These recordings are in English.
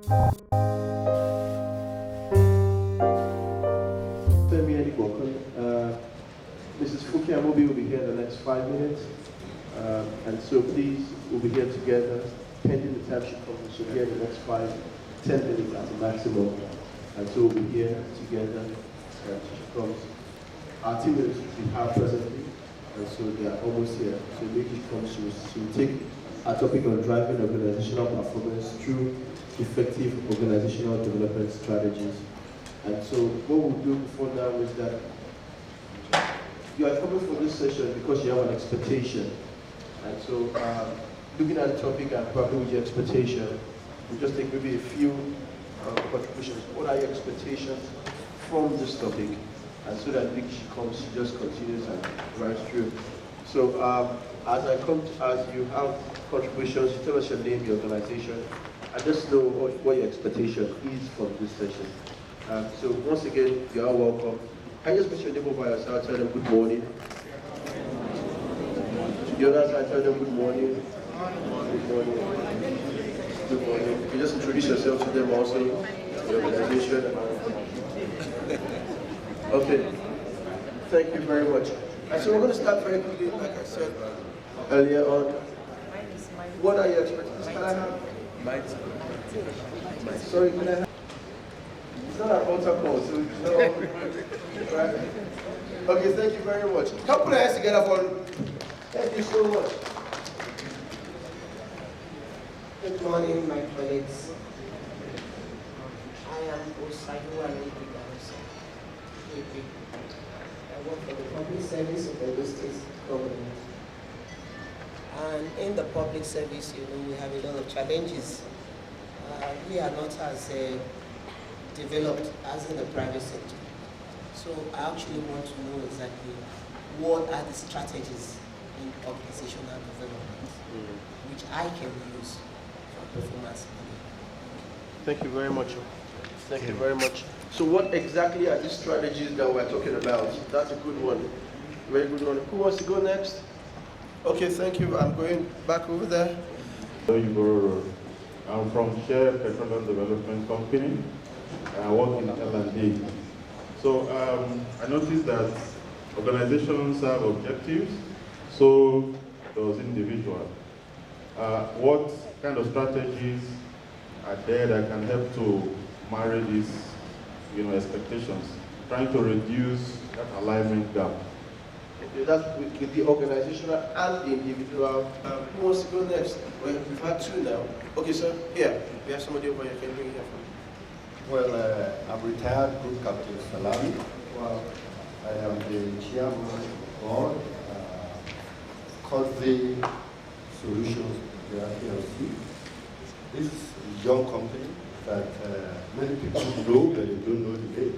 Mrs. Funke Amobi will be here in the next 5 minutes. And so please, we'll be here together, pending the time she comes. She'll be here in the next 5-10 minutes at the maximum. And so we'll be here together until she comes. Our team is we have presently, and so they are almost here. So maybe she comes, she will take our topic on driving organizational performance through effective organizational development strategies. And so what we'll do before now is that you are coming for this session because you have an expectation. And so looking at the topic and probably with your expectation, we'll just take maybe a few contributions. What are your expectations from this topic? And so that when she comes, she just continues and drives through. So as you have contributions, you tell us your name, your organization, and just know what your expectation is from this session. So once again, you are welcome. Can you just put your name over yourself, tell them good morning. The others, I tell them good morning. Good morning. Good morning. You just introduce yourself to them also, your organization. Okay. Thank you very much. And so we're going to start very quickly, like I said earlier on. What are your expectations? Can I have? Sorry, can I have? It's not an altar call, so it's not right? Okay, thank you very much. Can we put our hands together for? Thank you so much. Good morning, my colleagues. I am Organizatioanl. I work for the public service of the state government. And in the public service, we have a lot of challenges. We are not as developed as in the private sector. So I actually want to know exactly what are the strategies in organizational development, which I can use for performance management. Thank you very much. Thank you very much. So what exactly are these strategies that we're talking about? That's a good one. Very good one. Who wants to go next? Okay, thank you. I'm going back over there. I'm from Share Petroleum Development Company. I work in L&D. So I noticed that organizations have objectives, so does individual. What kind of strategies are there that can help to marry these expectations, trying to reduce that alignment gap? Okay, that's with the organizational and the individual. Who wants to go next? Well, we've had two now. Okay, sir. Here, we have somebody over here. Can you bring it here for me? Well, I'm retired Group Captain Salami. Well, I am the chairman of Country Solutions PLC. This is a young company that many people know, but they don't know the name.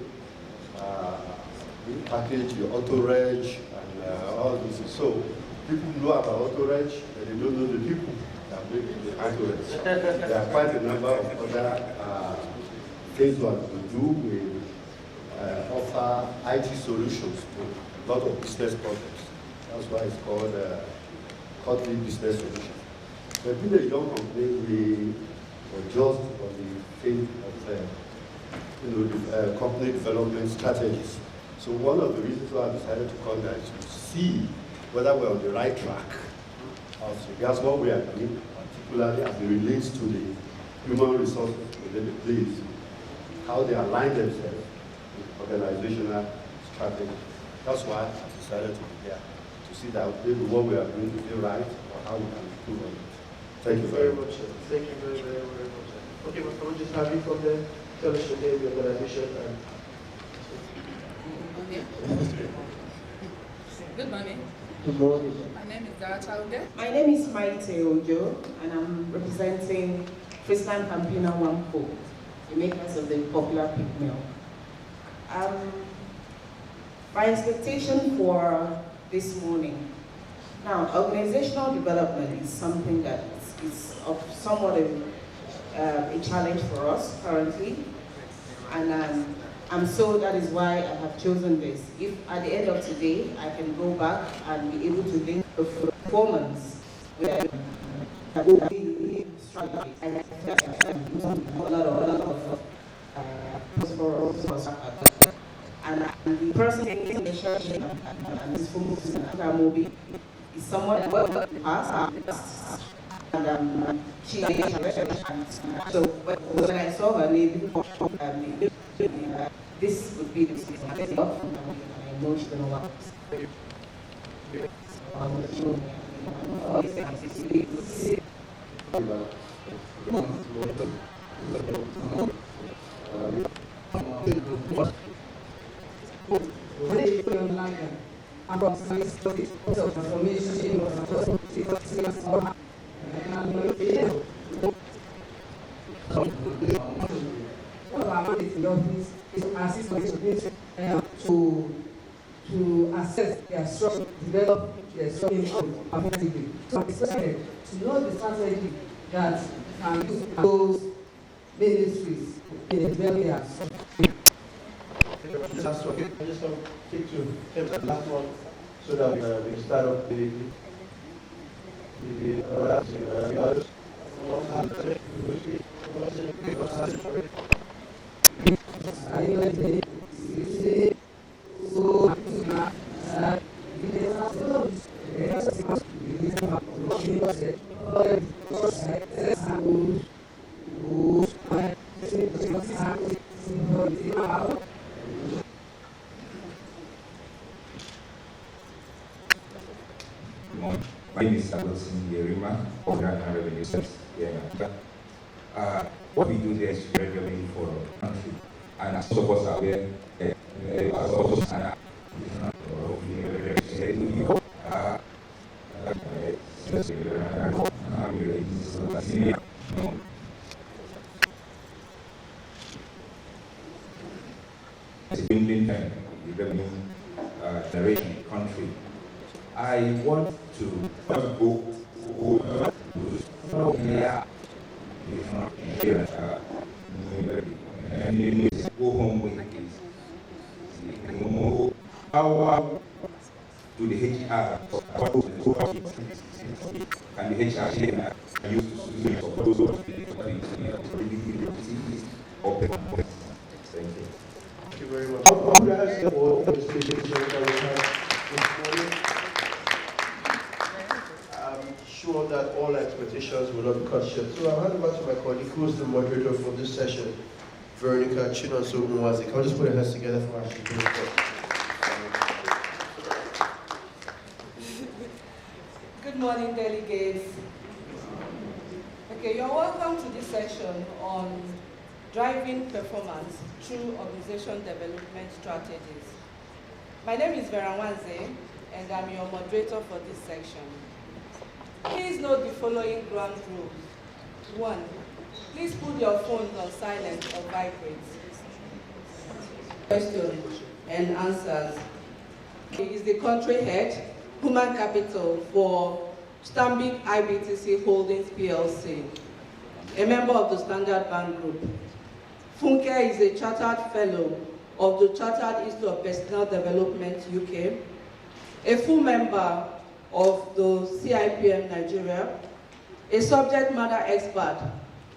We package the auto-reg and all this. So people know about auto-reg, but they don't know the people that make the auto-reg. There are quite a number of other things what we do. We offer IT solutions to a lot of business problems. That's why it's called Country Business Solutions. But being a young company, we were just on the field of the company development strategies. So one of the reasons why I decided to come there is to see whether we're on the right track. That's what we are doing, particularly as it relates to the human resources within the place, how they align themselves with organizational strategy. That's why I decided to be here, to see that maybe what we are doing is right or how we can improve on it. Thank you very much. Thank you very, very, very much. Okay, but can we just have you from there? Tell us your name, your organization, and Good morning. good morning. My name is Dara. My name is Maite Ojo, and I'm representing Friesland Campina Wampo, the makers of the popular pig milk. My expectation for this morning. Now, organizational development is something that is of somewhat a challenge for us currently, and so that is why I have chosen this. If at the end of today I can go back and be able to link the performance with and the person in the relationship and this Funke Amobi is someone that worked in the past and she so when I saw her name, this would be the season. I know she's gonna work. To assess their struggle, develop their struggle effectively. So it's to know the strategy that can use those ministries in developing their Last one. I just want to take to last one so that we start off the My name is Yerima, Organization and Revenue Service. What we do there is revenue for our country, and as of us are aware, revenue generation country. I want to go home with power to the HR and the HR used to Thank you very much. Comprehensive all the speakers that we have this morning. I'm sure that all expectations will not be cut short. So I'll hand over to my colleague, who is the moderator for this session, Veronica Chinonso Nwazi. Can we just put our hands together for her? Good morning, delegates. Okay, you're welcome to this session on driving performance through organization development strategies. My name is Vera Nwanze, and I'm your moderator for this section. Please note the following ground rules. 1. Please put your phones on silent or vibrate. Questions and answers. He is the country head, human capital for Stanbic IBTC Holdings PLC, a member of the Standard Bank Group. Funke is a chartered fellow of the Chartered Institute of Personal Development UK, a full member of the CIPM Nigeria, a subject matter expert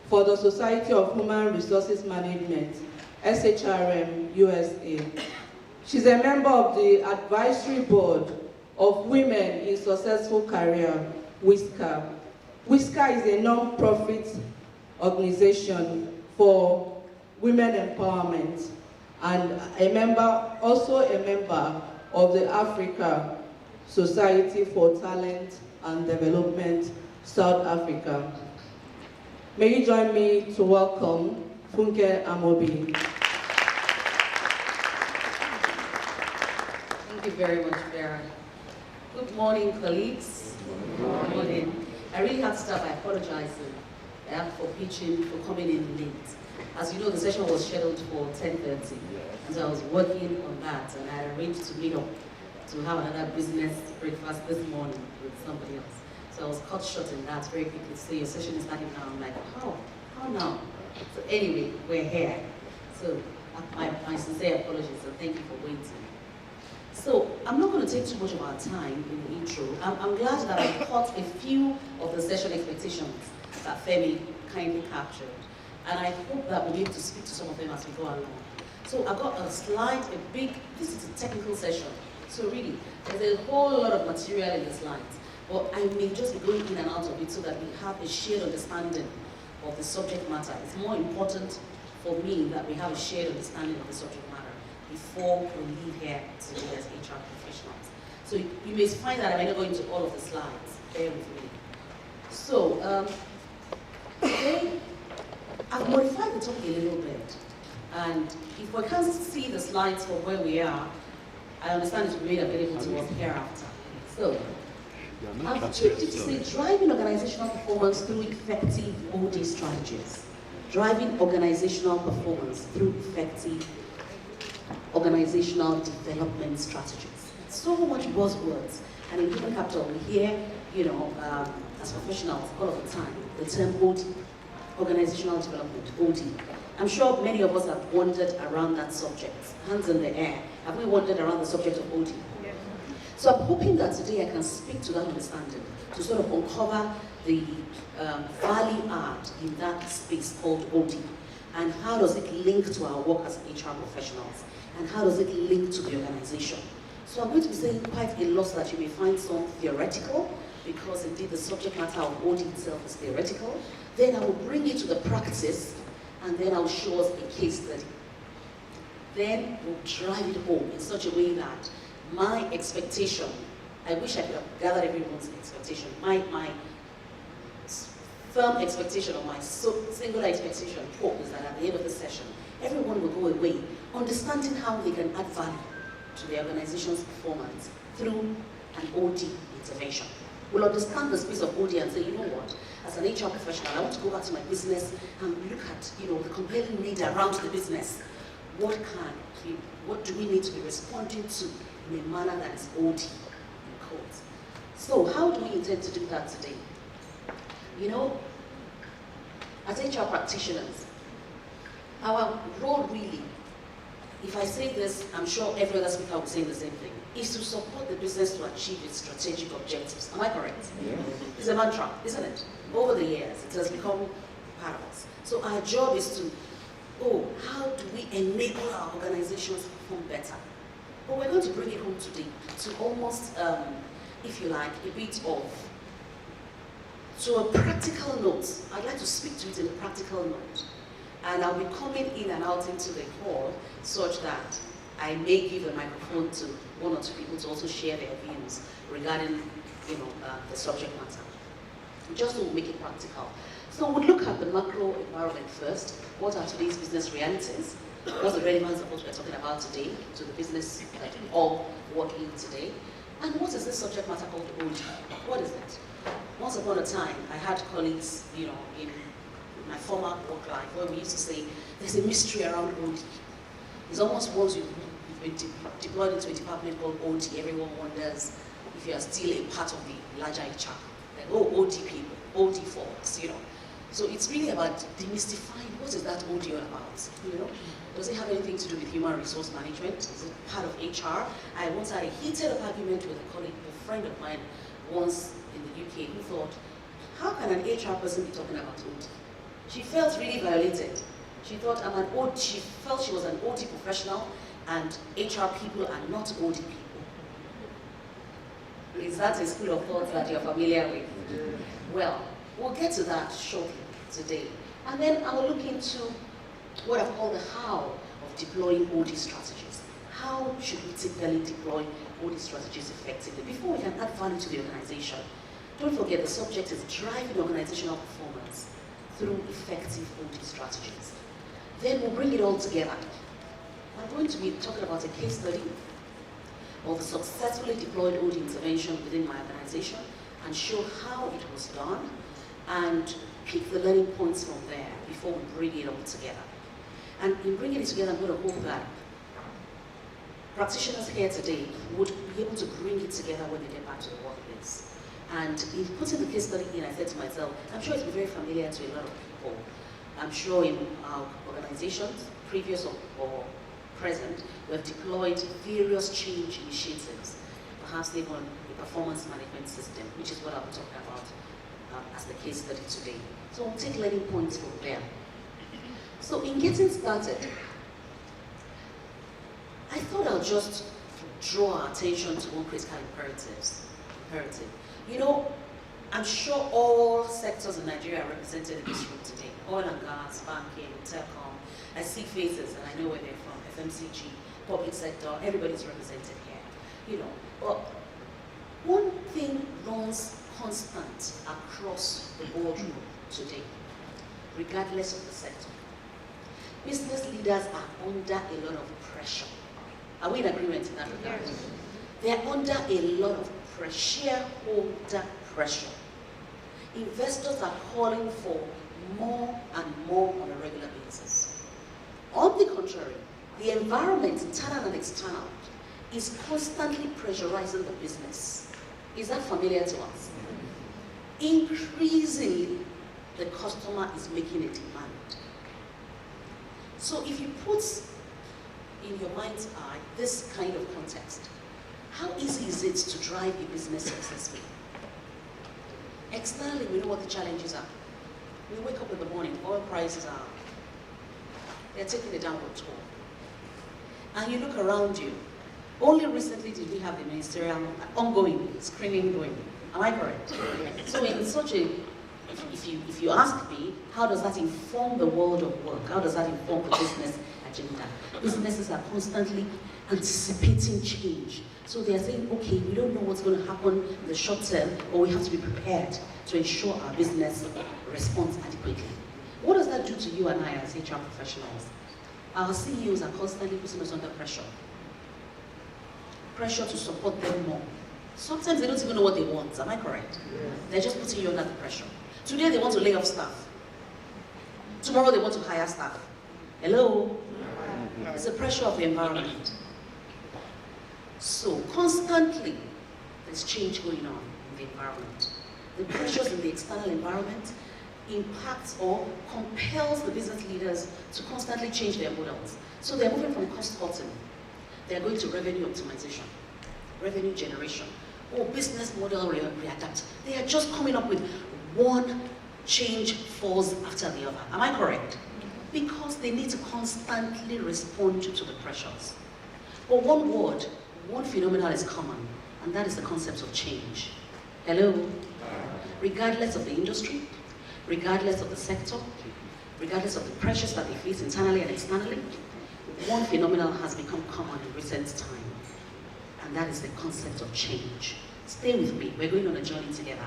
for the Society of Human Resources Management, SHRM USA. She's a member of the advisory board of Women in Successful Career, WISCA. WISCA is a non-profit organization for women empowerment and also a member of the Africa Society for Talent and Development, South Africa. May you join me to welcome Funke Amobi. Thank you very much, Vera. Good morning, colleagues. Good morning. I really have to start by apologizing for pitching, for coming in late. As you know, the session was scheduled for 10:30, and so I was working on that, and I arranged to meet up to have another business breakfast this morning with somebody else. So I was cut short in that very quickly to say your session is starting now. I'm like, how now? So anyway, we're here. So my sincere apologies, and thank you for waiting. So I'm not going to take too much of our time in the intro. I'm glad that I caught a few of the session expectations that Femi kindly captured. And I hope that we'll be able to speak to some of them as we go along. So I've got a slide, this is a technical session. So really, there's a whole lot of material in the slides. But I may just be going in and out of it so that we have a shared understanding of the subject matter. It's more important for me that we have a shared understanding of the subject matter before we leave here today as HR professionals. So you may find that I may not go into all of the slides. Bear with me. So today, I've modified the topic a little bit. And if we can't see the slides from where we are, I understand it will be made available to us hereafter. So, I've changed it to say driving organizational performance through effective OD strategies. Driving organizational performance through effective organizational development strategies. So much buzzwords. And in human capital, we hear, as professionals all of the time, the term OD, organizational development, OD. I'm sure many of us have wandered around that subject. Hands in the air. Have we wandered around the subject of OD? Yeah. So I'm hoping that today I can speak to that understanding, to sort of uncover the value add in that space called OD, and how does it link to our work as HR professionals, and how does it link to the organization. So I'm going to be saying quite a lot that you may find some theoretical, because indeed the subject matter of OD itself is theoretical. Then I will bring it to the practice, and then I'll show us a case study. Then we'll drive it home in such a way that my expectation, I wish I could have gathered everyone's expectation, my firm expectation or my singular expectation, hope is that at the end of the session, everyone will go away understanding how they can add value to the organization's performance through an OD intervention. We'll understand the space of OD and say, you know what, as an HR professional, I want to go back to my business and look at, the compelling need around the business. What do we need to be responding to in a manner that is OD in quotes? So how do we intend to do that today? As HR practitioners, our role really, if I say this, I'm sure every other speaker will say the same thing, is to support the business to achieve its strategic objectives. Am I correct? Yeah. It's a mantra, isn't it? Over the years, it has become part of us. So our job is to, how do we enable our organizations to perform better? But we're going to bring it home today to almost, if you like, a bit of, to a practical note. I'd like to speak to it in a practical note. And I'll be coming in and out into the hall such that I may give the microphone to one or two people to also share their views regarding, the subject matter. Just to make it practical. So we'll look at the macro environment first. What are today's business realities? What's the relevance of what we're talking about today to the business that we all work in today? And what is this subject matter called OD? What is it? Once upon a time, I had colleagues, in my former work life, where we used to say, there's a mystery around OD. It's almost once you've been deployed into a department called OD, everyone wonders if you are still a part of the larger HR. Like, OD people, OD folks, So it's really about demystifying what is that OD all about, Does it have anything to do with human resource management? Is it part of HR? I once had a heated argument with a colleague, a friend of mine, once in the UK, who thought, how can an HR person be talking about OD? She felt really violated. She thought she felt she was an OD professional and HR people are not OD people. Is that a school of thought that you're familiar with? Well, we'll get to that shortly today. And then I will look into what I've called the how of deploying OD strategies. How should we typically deploy OD strategies effectively before we can add value to the organization? Don't forget, the subject is driving organizational performance through effective OD strategies. Then we'll bring it all together. I'm going to be talking about a case study of a successfully deployed OD intervention within my organization and show how it was done and pick the learning points from there before we bring it all together. And in bringing it together, I'm going to hope that practitioners here today would be able to bring it together when they get back to the workplace. And in putting the case study in, I said to myself, I'm sure it's been very familiar to a lot of people. I'm sure in our organizations, previous or present, we have deployed various change initiatives, perhaps even a performance management system, which is what I'll be talking about as the case study today. So we'll take learning points from there. So in getting started, I thought I'll just draw our attention to one critical imperative. You know, I'm sure all sectors in Nigeria are represented in this room today. Oil and gas, banking, telecom. I see faces and I know where they're from. FMCG, public sector, everybody's represented here. You know, but one thing runs constant across the boardroom today, regardless of the sector. Business leaders are under a lot of pressure. Are we in agreement in that regard? Yes. They are under a lot of pressure, shareholder pressure. Investors are calling for more and more on a regular basis. On the contrary, the environment, internal and external, is constantly pressurizing the business. Is that familiar to us? Increasingly, the customer is making a demand. So if you put in your mind's eye this kind of context, how easy is it to drive a business successfully? Externally, we know what the challenges are. We wake up in the morning, oil prices are, they're taking a downward toll. And you look around you, only recently did we have the ministerial ongoing screening going. Am I correct? So in such a, if you ask me, how does that inform the world of work? How does that inform the business agenda? Businesses are constantly anticipating change. So they are saying, okay, we don't know what's going to happen in the short term, but we have to be prepared to ensure our business responds adequately. What does that do to you and I as HR professionals? Our CEOs are constantly putting us under pressure. Pressure to support them more. Sometimes they don't even know what they want, am I correct? Yes. They're just putting you under the pressure. Today they want to lay off staff. Tomorrow they want to hire staff. Hello? It's the pressure of the environment. So constantly there's change going on in the environment. The pressures in the external environment impacts or compels the business leaders to constantly change their models. So they're moving from cost cutting. They're going to revenue optimization, revenue generation, or business model readapt. They are just coming up with one change falls after the other. Am I correct? Because they need to constantly respond to the pressures. But one word, one phenomenon is common, and that is the concept of change. Hello? Regardless of the industry, regardless of the sector, regardless of the pressures that they face internally and externally, one phenomenon has become common in recent time, and that is the concept of change. Stay with me, we're going on a journey together.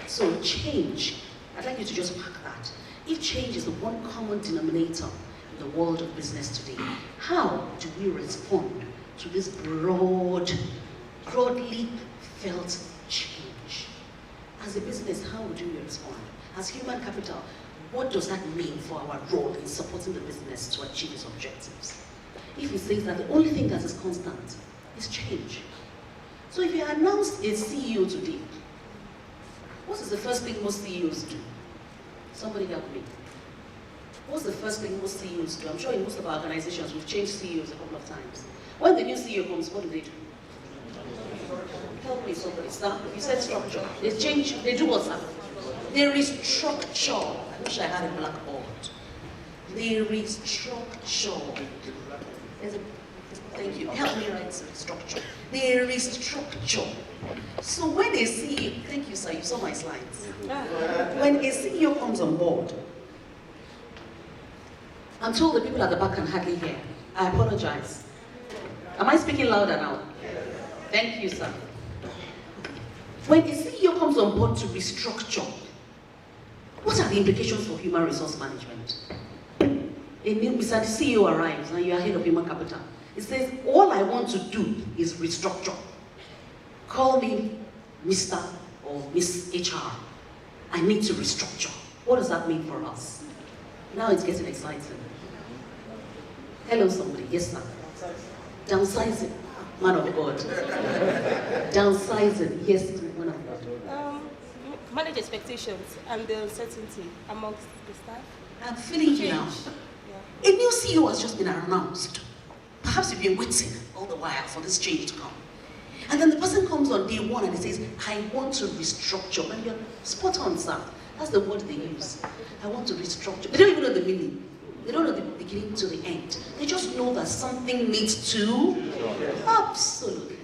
So change, I'd like you to just pack that. If change is the one common denominator in the world of business today, how do we respond to this broadly felt change? As a business, how do we respond? As human capital, what does that mean for our role in supporting the business to achieve its objectives? If it says that the only thing that is constant is change. So if you announced a CEO today, what is the first thing most CEOs do? Somebody help me. What's the first thing most CEOs do? I'm sure in most of our organizations we've changed CEOs a couple of times. When the new CEO comes, what do? Help me, somebody. Start. You said structure. They change, they do what's happening. They restructure. I wish I had a blackboard. They restructure. Thank you. Help me write restructure. They restructure. So when a CEO, thank you sir, you saw my slides. When a CEO comes on board, I'm told the people at the back can hardly hear. I apologize. Am I speaking louder now? Thank you, sir. When a CEO comes on board to restructure, what are the implications for human resource management? A new Mr. CEO arrives and you are head of human capital. It says, all I want to do is restructure. Call me Mr. or Miss HR. I need to restructure. What does that mean for us? Now it's getting exciting. Hello, somebody. Yes, sir. Downsizing. Man of God. Downsizing. Yes, man of God. Manage expectations and the uncertainty amongst the staff. I'm feeling you now. Yeah. A new CEO has just been announced. Perhaps you've been waiting all the while for this change to come. And then the person comes on day one and he says, I want to restructure. And you're spot on, sir. That's the word they use. I want to restructure. They don't even know the meaning. They don't know the beginning to the end. They just know that something needs to. Absolutely.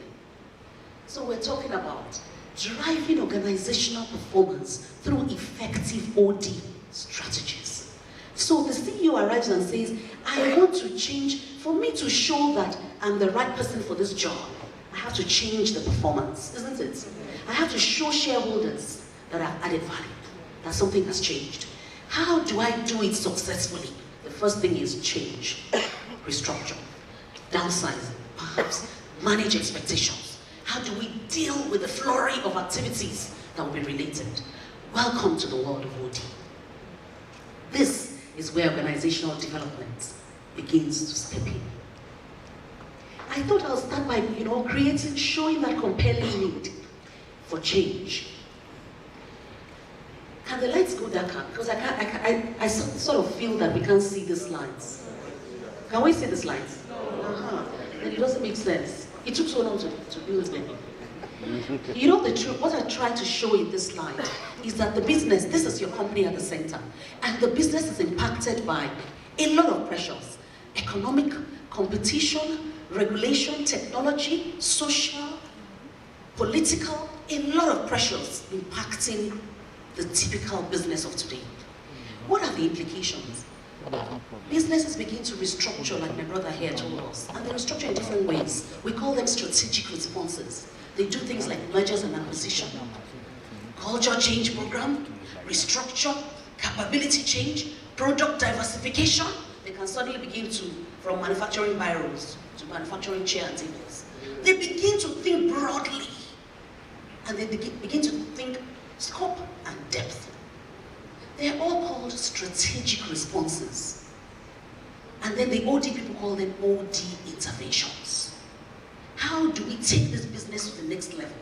So we're talking about driving organizational performance through effective OD strategies. So the CEO arrives and says, I want to change, for me to show that I'm the right person for this job, I have to change the performance, isn't it? I have to show shareholders that I've added value, that something has changed. How do I do it successfully? The first thing is change, restructure, downsize, perhaps manage expectations. How do we deal with the flurry of activities that will be related? Welcome to the world of OD. This is where organizational development begins to step in. I thought I'll start by, showing that compelling need for change. Can the lights go darker? Because I sort of feel that we can't see the slides. Can we see the slides? Then it doesn't make sense. It took so long to build them. You know the truth, what I try to show in this slide is that the business, this is your company at the center, and the business is impacted by a lot of pressures. Economic, competition, regulation, technology, social, political, a lot of pressures impacting the typical business of today. What are the implications? Businesses begin to restructure, like my brother here told us, and they restructure in different ways. We call them strategic responses. They do things like mergers and acquisition, culture change program, restructure, capability change, product diversification. They can suddenly begin to, from manufacturing bureaus to manufacturing chair and tables. They begin to think broadly, and they begin to think scope and depth. They're all called strategic responses. And then the OD people call them OD interventions. How do we take this business to the next level?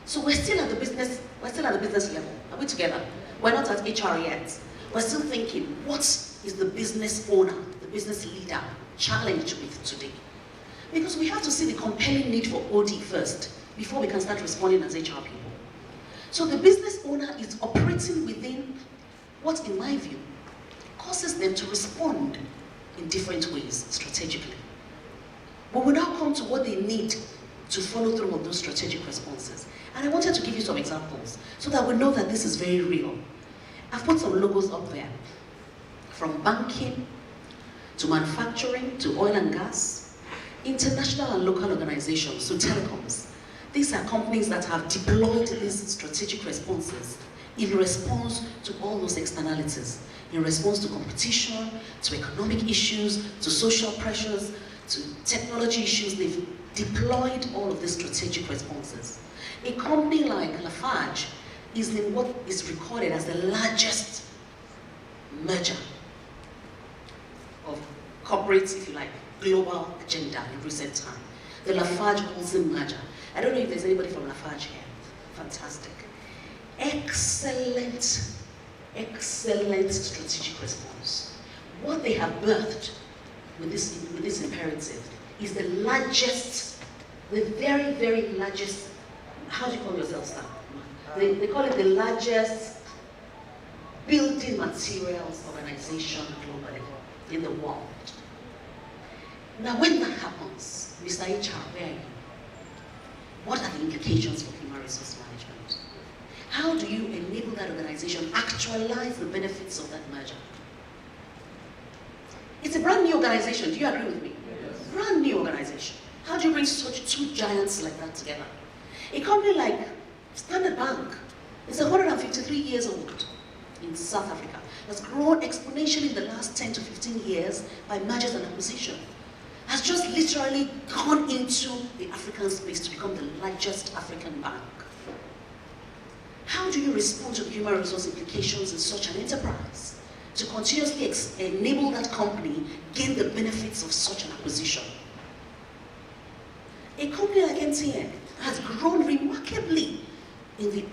So we're still at the business level. Are we together? We're not at HR yet. We're still thinking, what is the business owner, the business leader challenged with today? Because we have to see the compelling need for OD first, before we can start responding as HR people. So the business owner is operating within what, in my view, causes them to respond in different ways strategically. But we now come to what they need to follow through on those strategic responses. And I wanted to give you some examples so that we know that this is very real. I've put some logos up there, from banking to manufacturing to oil and gas, international and local organizations, so telecoms. These are companies that have deployed these strategic responses in response to all those externalities, in response to competition, to economic issues, to social pressures, to technology issues. They've deployed all of these strategic responses. A company like Lafarge is in what is recorded as the largest merger of corporates, if you like, global agenda in recent time. The Lafarge-Holcim merger. I don't know if there's anybody from Lafarge here. Fantastic. Excellent strategic response. What they have birthed with this imperative is the largest, the very, very largest, how do you call yourself, sir? They call it the largest building materials organization globally in the world. Now when that happens, Mr. HR, where are you? What are the implications for human resource management? How do you enable that organization actualize the benefits of that merger? It's a brand new organization, do you agree with me? Yes. Brand new organization. How do you bring such two giants like that together? A company like Standard Bank is 153 years old in South Africa. Has grown exponentially in the last 10 to 15 years by mergers and acquisition. Has just literally gone into the African space to become the largest African bank. How do you respond to the human resource implications in such an enterprise to continuously enable that company gain the benefits of such an acquisition? A company like MTN has grown remarkably in the,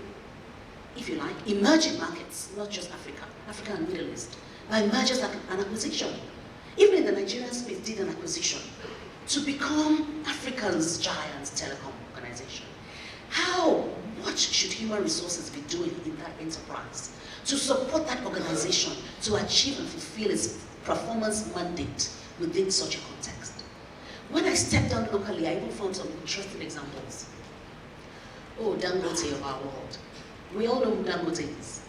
if you like, emerging markets, not just Africa and Middle East, by mergers and acquisition. Even in the Nigerian space, did an acquisition to become Africa's giant telecom organization. How what should human resources be doing in that enterprise to support that organization to achieve and fulfill its performance mandate within such a context? When I stepped down locally, I even found some interesting examples. Oh, Dangote of our world. We all know who Dangote is.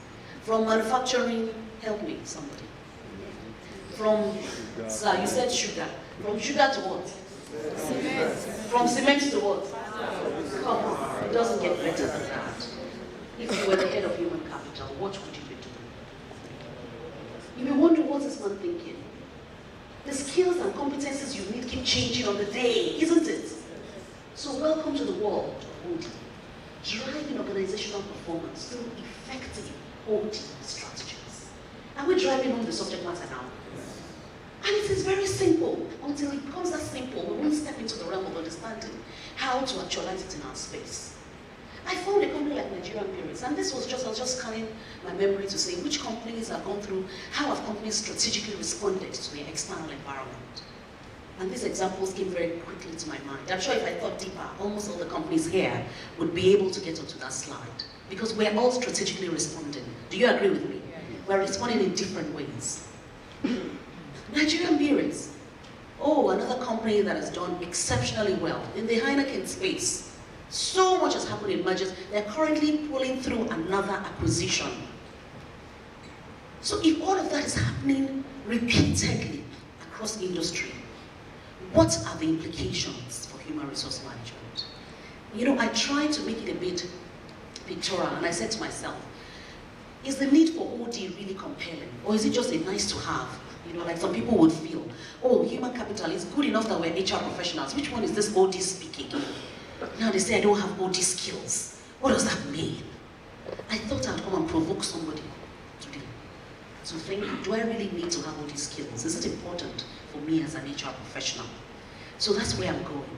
From manufacturing, help me, somebody. From, sir, you said sugar. From sugar to what? Cement. From cement to what? Come on, it doesn't get better than that. If you were the head of human capital, what would you be doing? You may wonder, what is man thinking? The skills and competencies you need keep changing on the day, isn't it? So welcome to the world of OD. Driving organizational performance through effective OD strategies. Are we driving home the subject matter now? And it is very simple. Until it becomes that simple, we won't step into the realm of understanding how to actualize it in our space. I found a company like Nigerian Periods, and this was I was just scanning my memory to say which companies have gone through, how have companies strategically responded to the external environment. And these examples came very quickly to my mind. I'm sure if I thought deeper, almost all the companies here would be able to get onto that slide, because we're all strategically responding. Do you agree with me? We're responding in different ways. Nigerian Periods. Oh, another company that has done exceptionally well in the Heineken space. So much has happened in mergers. They're currently pulling through another acquisition. So if all of that is happening repeatedly across industry, what are the implications for human resource management? You know, I tried to make it a bit pictorial, and I said to myself, is the need for OD really compelling? Or is it just a nice to have? You know, like some people would feel, oh, human capital is good enough that we're HR professionals. Which one is this OD speaking? Now they say I don't have OD skills. What does that mean? I thought I'd come and provoke somebody today to think, do I really need to have OD skills? Is it important for me as an HR professional? So that's where I'm going.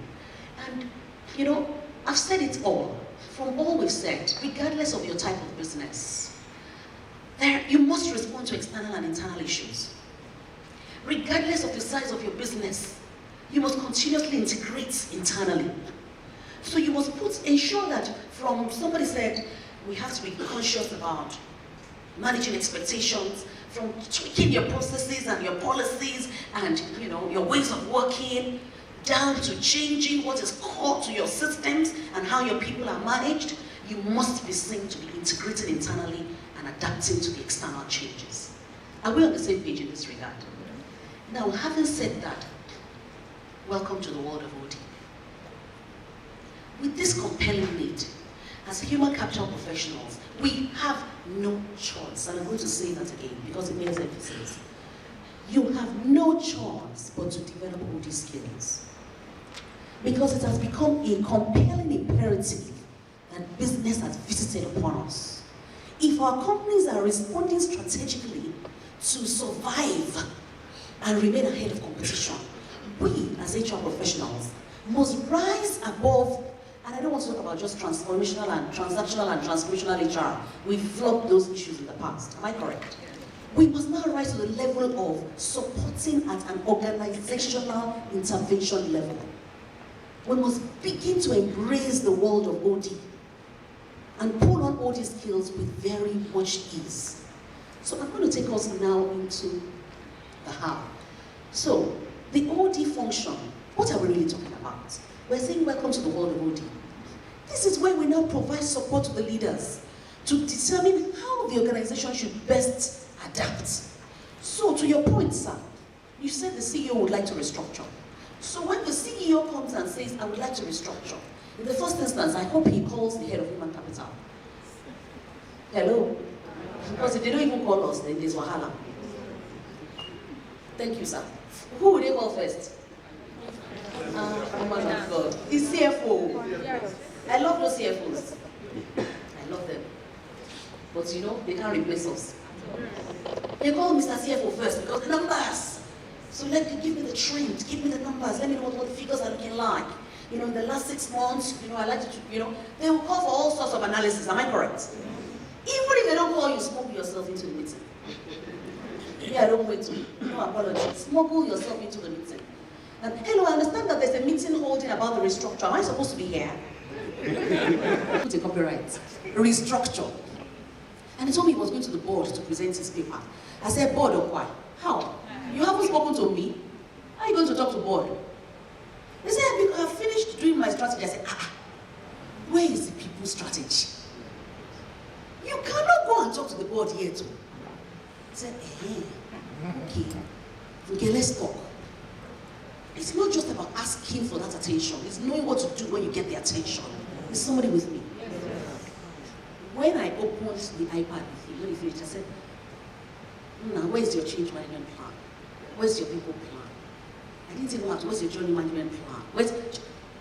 And, you know, I've said it all. From all we've said, regardless of your type of business, you must respond to external and internal issues. Regardless of the size of your business, you must continuously integrate internally. So you must ensure that from, somebody said, we have to be conscious about managing expectations, from tweaking your processes and your policies and, you know, your ways of working, down to changing what is core to your systems and how your people are managed. You must be seen to be integrated internally and adapting to the external changes. Are we on the same page in this regard? Now, having said that, welcome to the world of OD. With this compelling need, as human capital professionals, we have no choice, and I'm going to say that again because it means emphasis. You have no choice but to develop OD skills, because it has become a compelling imperative that business has visited upon us. If our companies are responding strategically to survive and remain ahead of competition, we as HR professionals must rise above. And I don't want to talk about just transformational and transactional and transformational HR. We've flogged those issues in the past. Am I correct? We must now rise to the level of supporting at an organizational intervention level. We must begin to embrace the world of OD and pull on OD skills with very much ease. So I'm going to take us now into the how. So the OD function, what are we really talking about? We're saying welcome to the world of OD. This is where we now provide support to the leaders to determine how the organization should best adapt. So to your point, sir, you said the CEO would like to restructure. So when the CEO comes and says, I would like to restructure, in the first instance, I hope he calls the head of human capital. Hello? Because if they don't even call us, then there's wahala. Thank you, sir. Who would they call first? Oh my God. The CFO. I love those CFOs. I love them. But you know, they can't replace us. They call Mr. CFO first because the numbers. So give me the trend, give me the numbers, let me know what the figures are looking like. You know, in the last 6 months, you know, I like to, you know, they will call for all sorts of analysis. Am I correct? Even if they don't call you, smuggle yourself into the meeting. Yeah, I don't wait to. No apology. Smuggle yourself into the meeting. And hello, I understand that there's a meeting holding about the restructure. Am I supposed to be here? Put a copyright, restructure. And he told me he was going to the board to present his paper. I said, board or why? How? You haven't spoken to me? How are you going to talk to board? He said, I've finished doing my strategy. I said, where is the people's strategy? You cannot go and talk to the board here too. He said, okay, let's talk. It's not just about asking for that attention. It's knowing what to do when you get the attention. Is somebody with me? When I opened the iPad with him, when he finished, I said, now where's your change management plan? Where's your people plan? I didn't even ask, where's your journey management plan?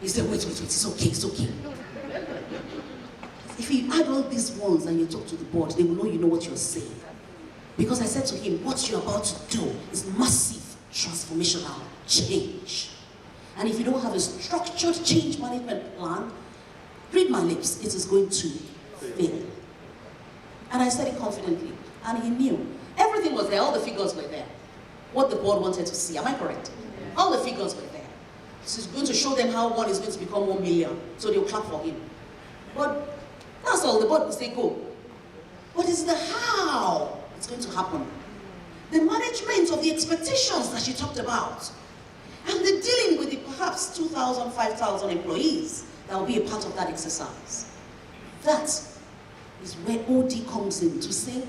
He said, wait, it's okay. If you add all these ones and you talk to the board, they will know you know what you're saying. Because I said to him, what you're about to do is massive transformational change. And if you don't have a structured change management plan, read my lips, it is going to fail. And I said it confidently, and he knew. Everything was there, all the figures were there. What the board wanted to see, am I correct? Yeah. All the figures were there. So he's going to show them how one is going to become 1 million, so they'll clap for him. But that's all, the board will say go. What is the how it's going to happen? The management of the expectations that she talked about, and the dealing with the perhaps 2,000, 5,000 employees that will be a part of that exercise. That is where OD comes in to say,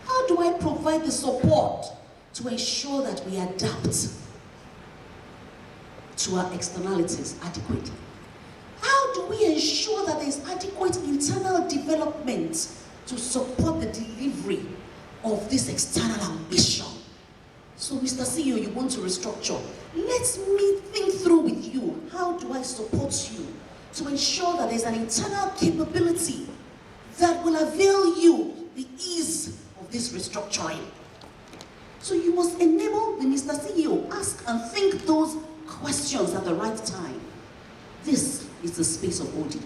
how do I provide the support to ensure that we adapt to our externalities adequately? How do we ensure that there is adequate internal development to support the delivery of this external ambition? So, Mr. CEO, you want to restructure. Let me think through with you. How do I support you to ensure that there's an internal capability that will avail you the ease of this restructuring? So you must enable the Mr. CEO, ask and think those questions at the right time. This is the space of OD.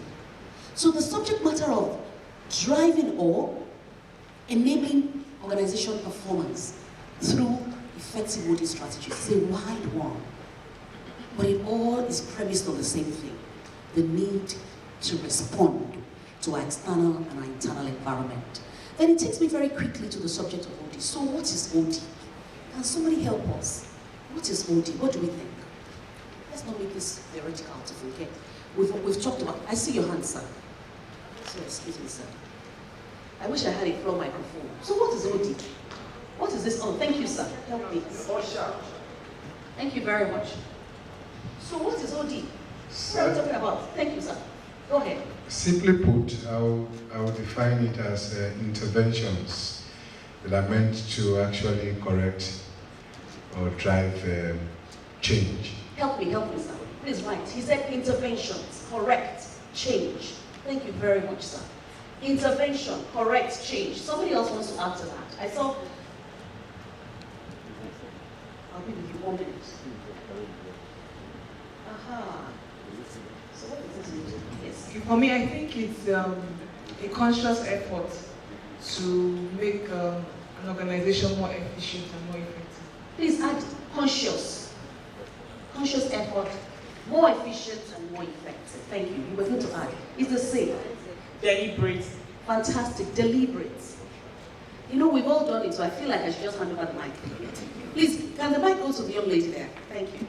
So the subject matter of driving or enabling organization performance through effective OD strategies is a wide one. But it all is premised on the same thing, the need to respond to our external and our internal environment. Then it takes me very quickly to the subject of OD. So what is OD? Can somebody help us? What is OD? What do we think? Let's not make this theoretical, okay? We've talked about, I see your hand, sir. So excuse me, sir. I wish I had a floor microphone. So what is OD? What is this? Oh, thank you, sir. Help me. Thank you very much. So what is OD? What are we talking about? Thank you, sir. Go ahead. Simply put, I will define it as interventions that are meant to actually correct or drive change. Help me, sir. Please write. He said interventions, correct, change. Thank you very much, sir. Intervention, correct, change. Somebody else wants to add to that. I saw. I'll give you 1 minute. Aha. So what does this mean? Yes. For me, I think it's a conscious effort to make an organization more efficient and more effective. Please add conscious. Conscious effort, more efficient and more effective. Thank you. You were going to add. It's the same. Deliberate. Fantastic. Deliberate. You know, we've all done it, so I feel like I should just hand over the mic. Please, can the mic go to the young lady there? Thank you.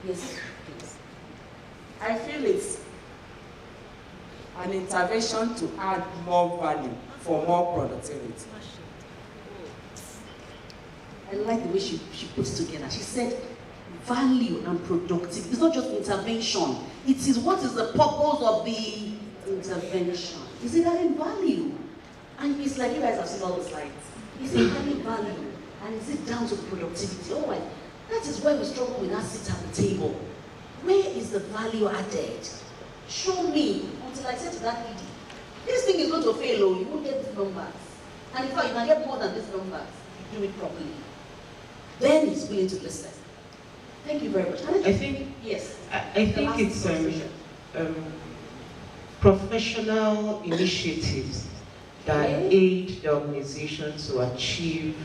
Yes, please. I feel it's an intervention to add more value for more productivity. I like the way she puts it together. She said value and productivity. It's not just intervention. It is what is the purpose of the intervention. Is it adding value? And it's like you guys have seen all the slides. Is it adding value? And is it down to productivity? Oh, well, that is where we struggle with that seat at the table. Where is the value added? Show me until I say to that lady, this thing is going to fail, or you won't get these numbers. And in fact, you can get more than these numbers if you do it properly. Then he's willing to listen. Thank you very much. I think, yes. I think it's professional initiatives that aid the organization to achieve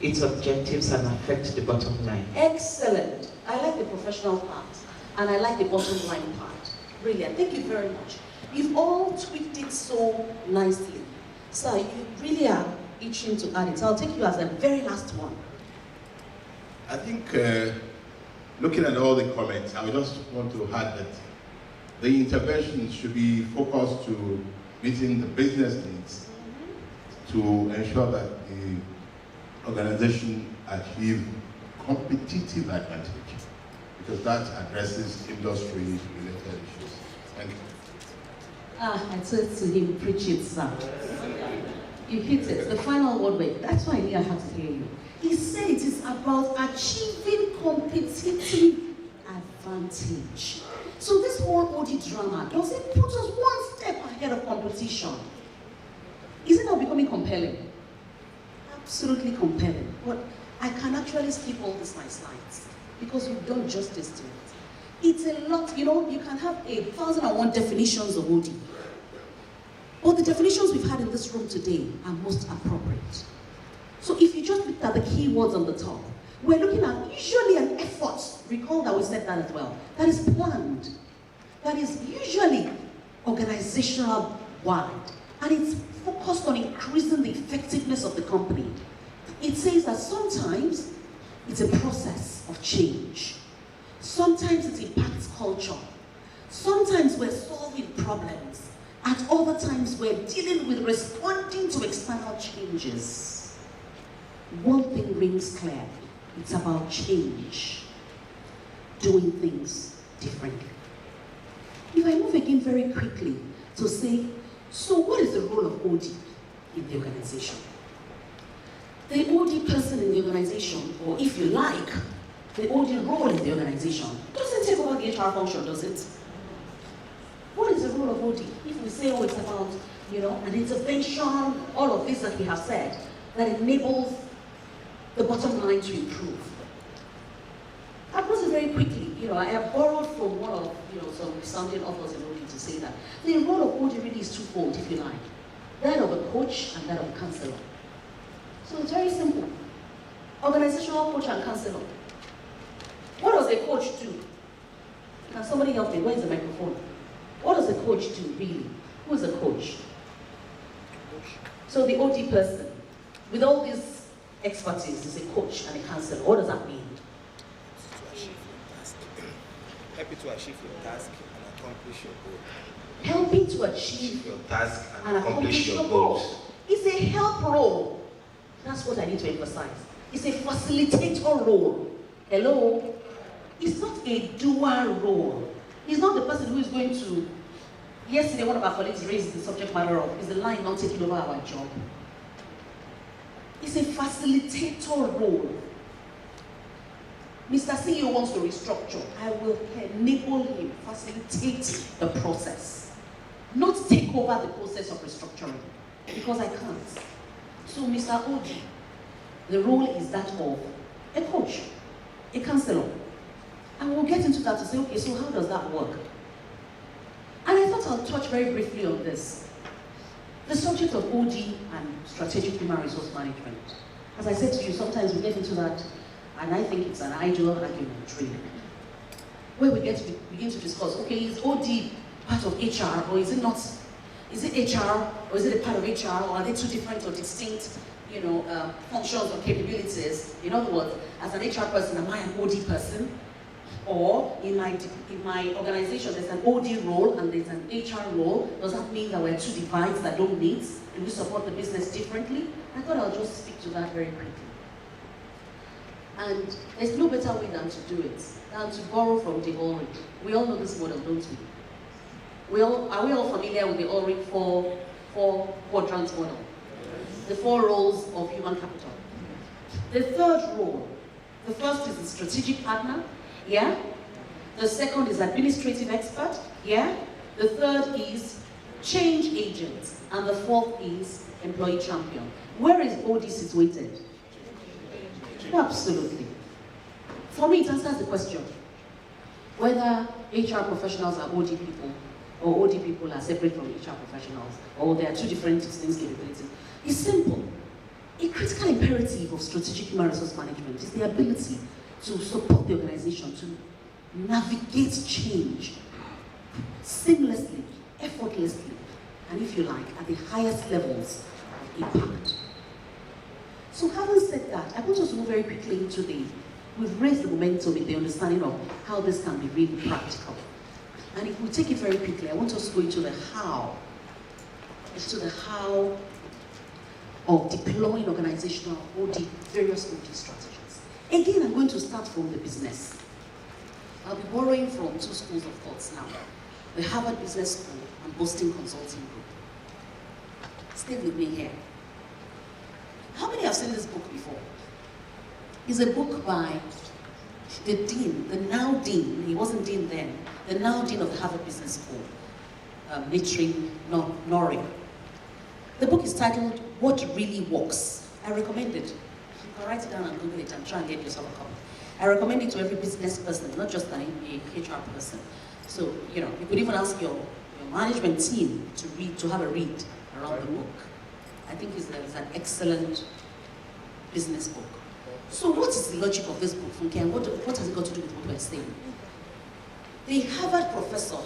its objectives and affect the bottom line. Excellent. I like the professional part, and I like the bottom line part. Brilliant. Thank you very much. You've all tweaked it so nicely. So you really are itching to add it. So I'll take you as the very last one. I think looking at all the comments, I just want to add that the intervention should be focused to meeting the business needs to ensure that the organization achieve competitive advantage, because that addresses industry-related issues. Thank you. I said to him, preach it, sir. You hit it. The final word, wait. That's why I knew I had to hear you. He said it is about achieving competitive advantage. So this whole OD drama, does it put us one step ahead of competition? Is it not becoming compelling? Absolutely compelling. But I can actually skip all these my slides because you've done justice to it. It's a lot, you know, you can have 1,001 definitions of OD. But the definitions we've had in this room today are most appropriate. So if you just look at the key words on the top, we're looking at usually an effort, recall that we said that as well, that is planned, that is usually organizational wide, and it's focused on increasing the effectiveness of the company. It says that sometimes it's a process of change. Sometimes it impacts culture. Sometimes we're solving problems. At other times we're dealing with responding to external changes. One thing rings clear. It's about change. Doing things differently. If I move again very quickly to say, so what is the role of OD in the organization? The OD person in the organization, or if you like, the OD role in the organization, doesn't take over the HR function, does it? What is the role of OD? If we say, oh, it's about, you know, an intervention, all of this that we have said, that enables the bottom line to improve. I put it very quickly. You know, I have borrowed from one of, you know, some sounding authors in OD to say that the role of OD really is twofold, if you like. That of a coach and that of a counselor. So it's very simple. Organizational coach and counselor. What does a coach do? Can somebody help me? Where's the microphone? What does a coach do, really? Who is a coach? So the OD person, with all this expertise, is a coach and a counselor. What does that mean? Help you to achieve your task and accomplish your goal. Helping to achieve your task and accomplish your goals. It's a help role. That's what I need to emphasize. It's a facilitator role. Hello? It's not a doer role. He's not the person who is going to, yesterday one of our colleagues raised the subject matter of, is the line not taking over our job? It's a facilitator role. Mr. CEO wants to restructure. I will enable him, facilitate the process. Not take over the process of restructuring, because I can't. So Mr. OD, the role is that of a coach, a counselor. And we'll get into that to say, okay, so how does that work? And I thought I'll touch very briefly on this. The subject of OD and strategic human resource management. As I said to you, sometimes we get into that, and I think it's an ideal argument, really, where we get to begin to discuss, okay, is OD part of HR, or is it not? Is it HR, or is it a part of HR, or are they two different or distinct, you know, functions or capabilities? In other words, as an HR person, am I an OD person? Or in my organization, there's an OD role and there's an HR role. Does that mean that we're two divides that don't mix? Do we support the business differently? I thought I'll just speak to that very quickly. And there's no better way than to do it, than to borrow from the Ulrich. We all know this model, don't we? Are we all familiar with the Ulrich four quadrant model? The 4 roles of human capital. The third role, the first is the strategic partner, yeah? The second is administrative expert, yeah? The third is change agent, and the fourth is employee champion. Where is OD situated? Absolutely. For me, it answers the question whether HR professionals are OD people or OD people are separate from HR professionals, or there are two different distinct capabilities. It's simple. A critical imperative of strategic human resource management is the ability to support the organization to navigate change seamlessly, effortlessly, and if you like, at the highest levels of impact. So having said that, I want us to move very quickly into we've raised the momentum in the understanding of how this can be really practical. And if we take it very quickly, I want us to go into the how of deploying organizational various OD strategies. Again, I'm going to start from the business. I'll be borrowing from two schools of thoughts now, the Harvard Business School and Boston Consulting Group. Stay with me here. How many have seen this book before? It's a book by the dean, the now dean, he wasn't dean then, the now dean of the Harvard Business School, Nori. The book is titled, What Really Works. I recommend it. You can write it down and Google it and try and get yourself a copy. I recommend it to every business person, not just a HR person. So, you could even ask your management team to have a read around the book. I think it's an excellent business book. So what is the logic of this book, Funke, and what has it got to do with what we're saying? The Harvard professor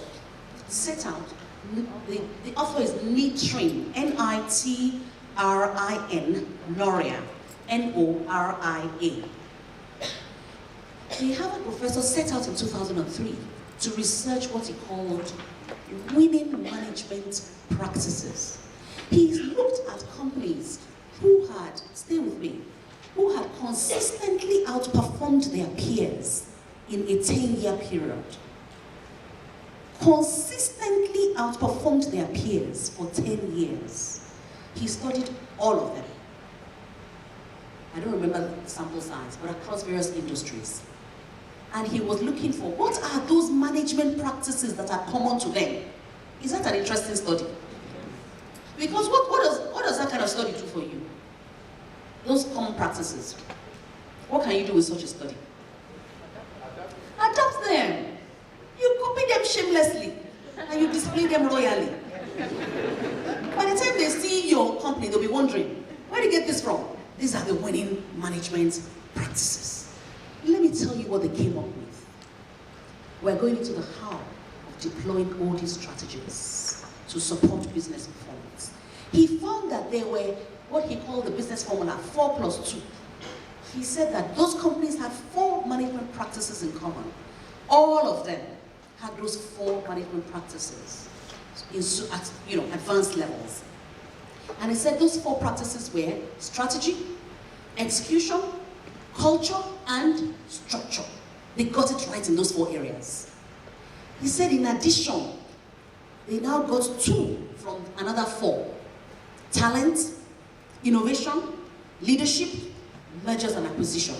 set out, the author is Nitrin, Nitrin, Noria, Noria. The Harvard professor set out in 2003 to research what he called winning management practices. He looked at companies who had, stay with me, who had consistently outperformed their peers in a 10-year period. Consistently outperformed their peers for 10 years. He studied all of them. I don't remember the sample size, but across various industries. And he was looking for, what are those management practices that are common to them? Is that an interesting study? Because what does that kind of study do for you? Those common practices. What can you do with such a study? Adopt them. You copy them shamelessly and you display them royally. By the time they see your company, they'll be wondering, where did you get this from? These are the winning management practices. Let me tell you what they came up with. We're going into the how of deploying all these strategies to support business performance. He found that there were what he called the business formula, 4+2. He said that those companies had 4 management practices in common. All of them had those 4 management practices at advanced levels. And he said those 4 practices were strategy, execution, culture, and structure. They got it right in those 4 areas. He said in addition, they now got 2 from another 4. Talent, innovation, leadership, mergers and acquisition.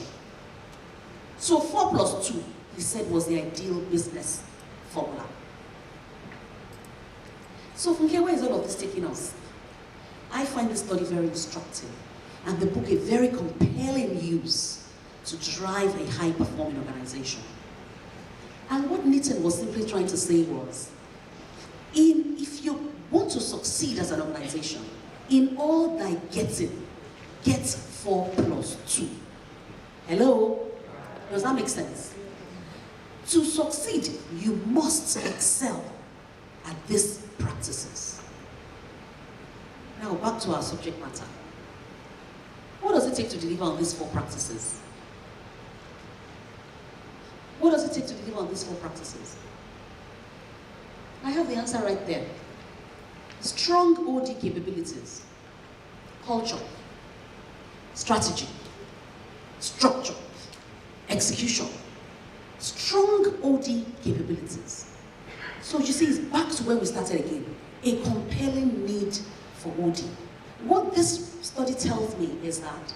So 4+2, he said, was the ideal business formula. So Funke, where is all of this taking us? I find this study very instructive and the book a very compelling use to drive a high-performing organization. And what Nitin was simply trying to say was, if you want to succeed as an organization, in all thy getting, get 4+2. Hello? Does that make sense? To succeed, you must excel at these practices. Now back to our subject matter. What does it take to deliver on these 4 practices? What does it take to deliver on these 4 practices? I have the answer right there. Strong OD capabilities, culture, strategy, structure, execution, strong OD capabilities. So you see, it's back to where we started again, a compelling need for OD. What this study tells me is that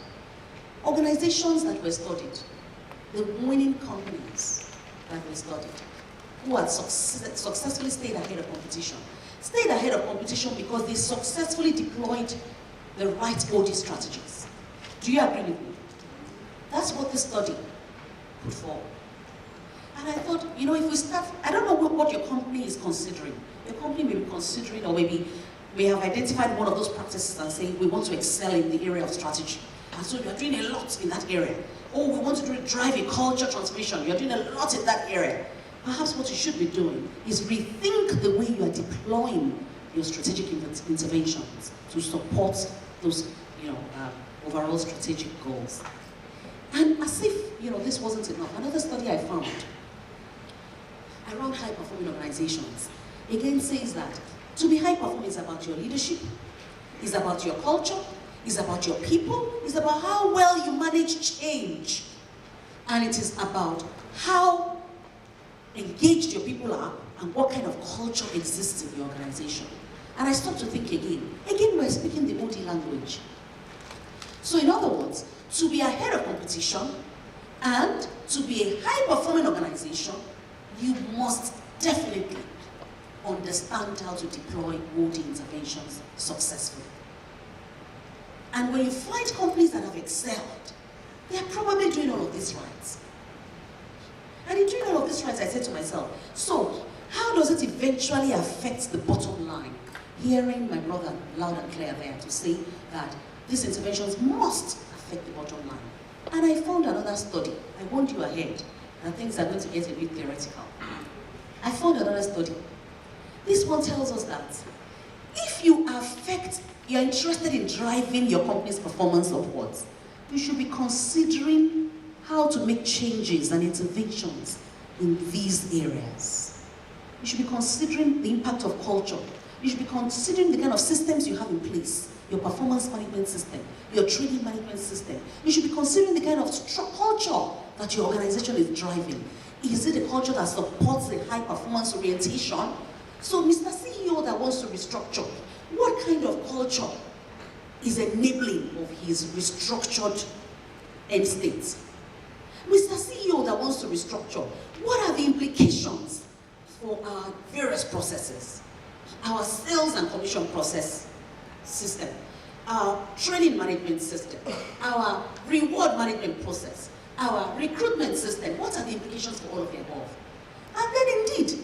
organizations that were studied, the winning companies that were studied, who had successfully stayed ahead of competition, stayed ahead of competition because they successfully deployed the right OD strategies. Do you agree with me? That's what this study put forward. And I thought, if we start, I don't know what your company is considering. Your company may be considering, or maybe may have identified one of those practices and saying, we want to excel in the area of strategy. And so you're doing a lot in that area. Oh, we want to drive a culture transformation. You're doing a lot in that area. perhaps what you should be doing is rethink the way you are deploying your strategic interventions to support those, overall strategic goals. And as if, this wasn't enough, another study I found around high-performing organizations, again says that to be high-performing is about your leadership, is about your culture, is about your people, is about how well you manage change, and it is about how engaged your people are and what kind of culture exists in the organization. And I stopped to think again. Again, we're speaking the OD language. So in other words, to be ahead of competition and to be a high-performing organization, you must definitely understand how to deploy OD interventions successfully. And when you find companies that have excelled, they are probably doing all of this right. And in doing all of this right, I said to myself, so how does it eventually affect the bottom line? Hearing my brother loud and clear there to say that these interventions must affect the bottom line. And I found another study. I warned you ahead that things are going to get a bit theoretical. I found another study. This one tells us that if you're interested in driving your company's performance upwards, you should be considering how to make changes and interventions in these areas. You should be considering the impact of culture. You should be considering the kind of systems you have in place, your performance management system, your training management system. You should be considering the kind of culture that your organization is driving. Is it a culture that supports a high performance orientation? So Mr. CEO that wants to restructure, what kind of culture is enabling of his restructured end states? Mr. CEO that wants to restructure, what are the implications for our various processes? Our sales and commission process system, our training management system, our reward management process, our recruitment system. What are the implications for all of the above? And then indeed,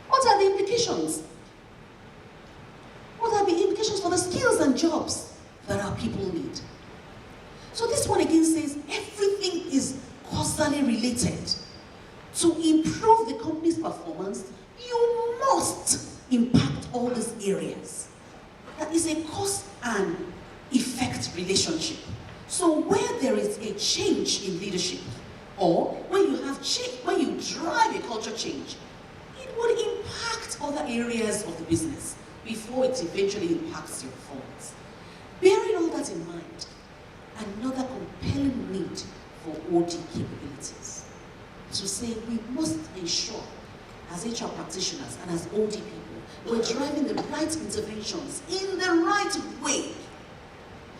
what are the implications? What are the implications for the skills and jobs that our people need? So this one again says everything is causally related. To improve the company's performance, you must impact all these areas. That is a cause and effect relationship. So where there is a change in leadership, or when you have change, when you drive a culture change, it would impact other areas of the business before it eventually impacts your performance. Bearing all that in mind, another compelling need for OD capabilities. To say we must ensure, as HR practitioners and as OD people, we're driving the right interventions in the right way.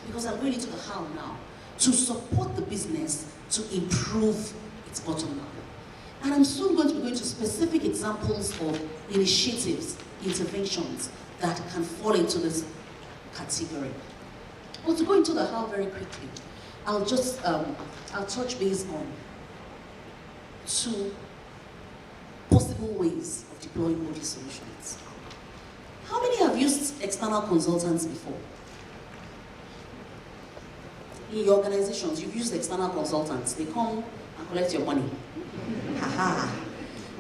Because I'm going into the how now, to support the business to improve its bottom line. And I'm soon going to be going to specific examples of initiatives, interventions that can fall into this category. Well, to go into the how very quickly, I'll touch base on two possible ways of deploying OD solutions. How many have used external consultants before? In your organizations, you've used external consultants. They come and collect your money. Haha.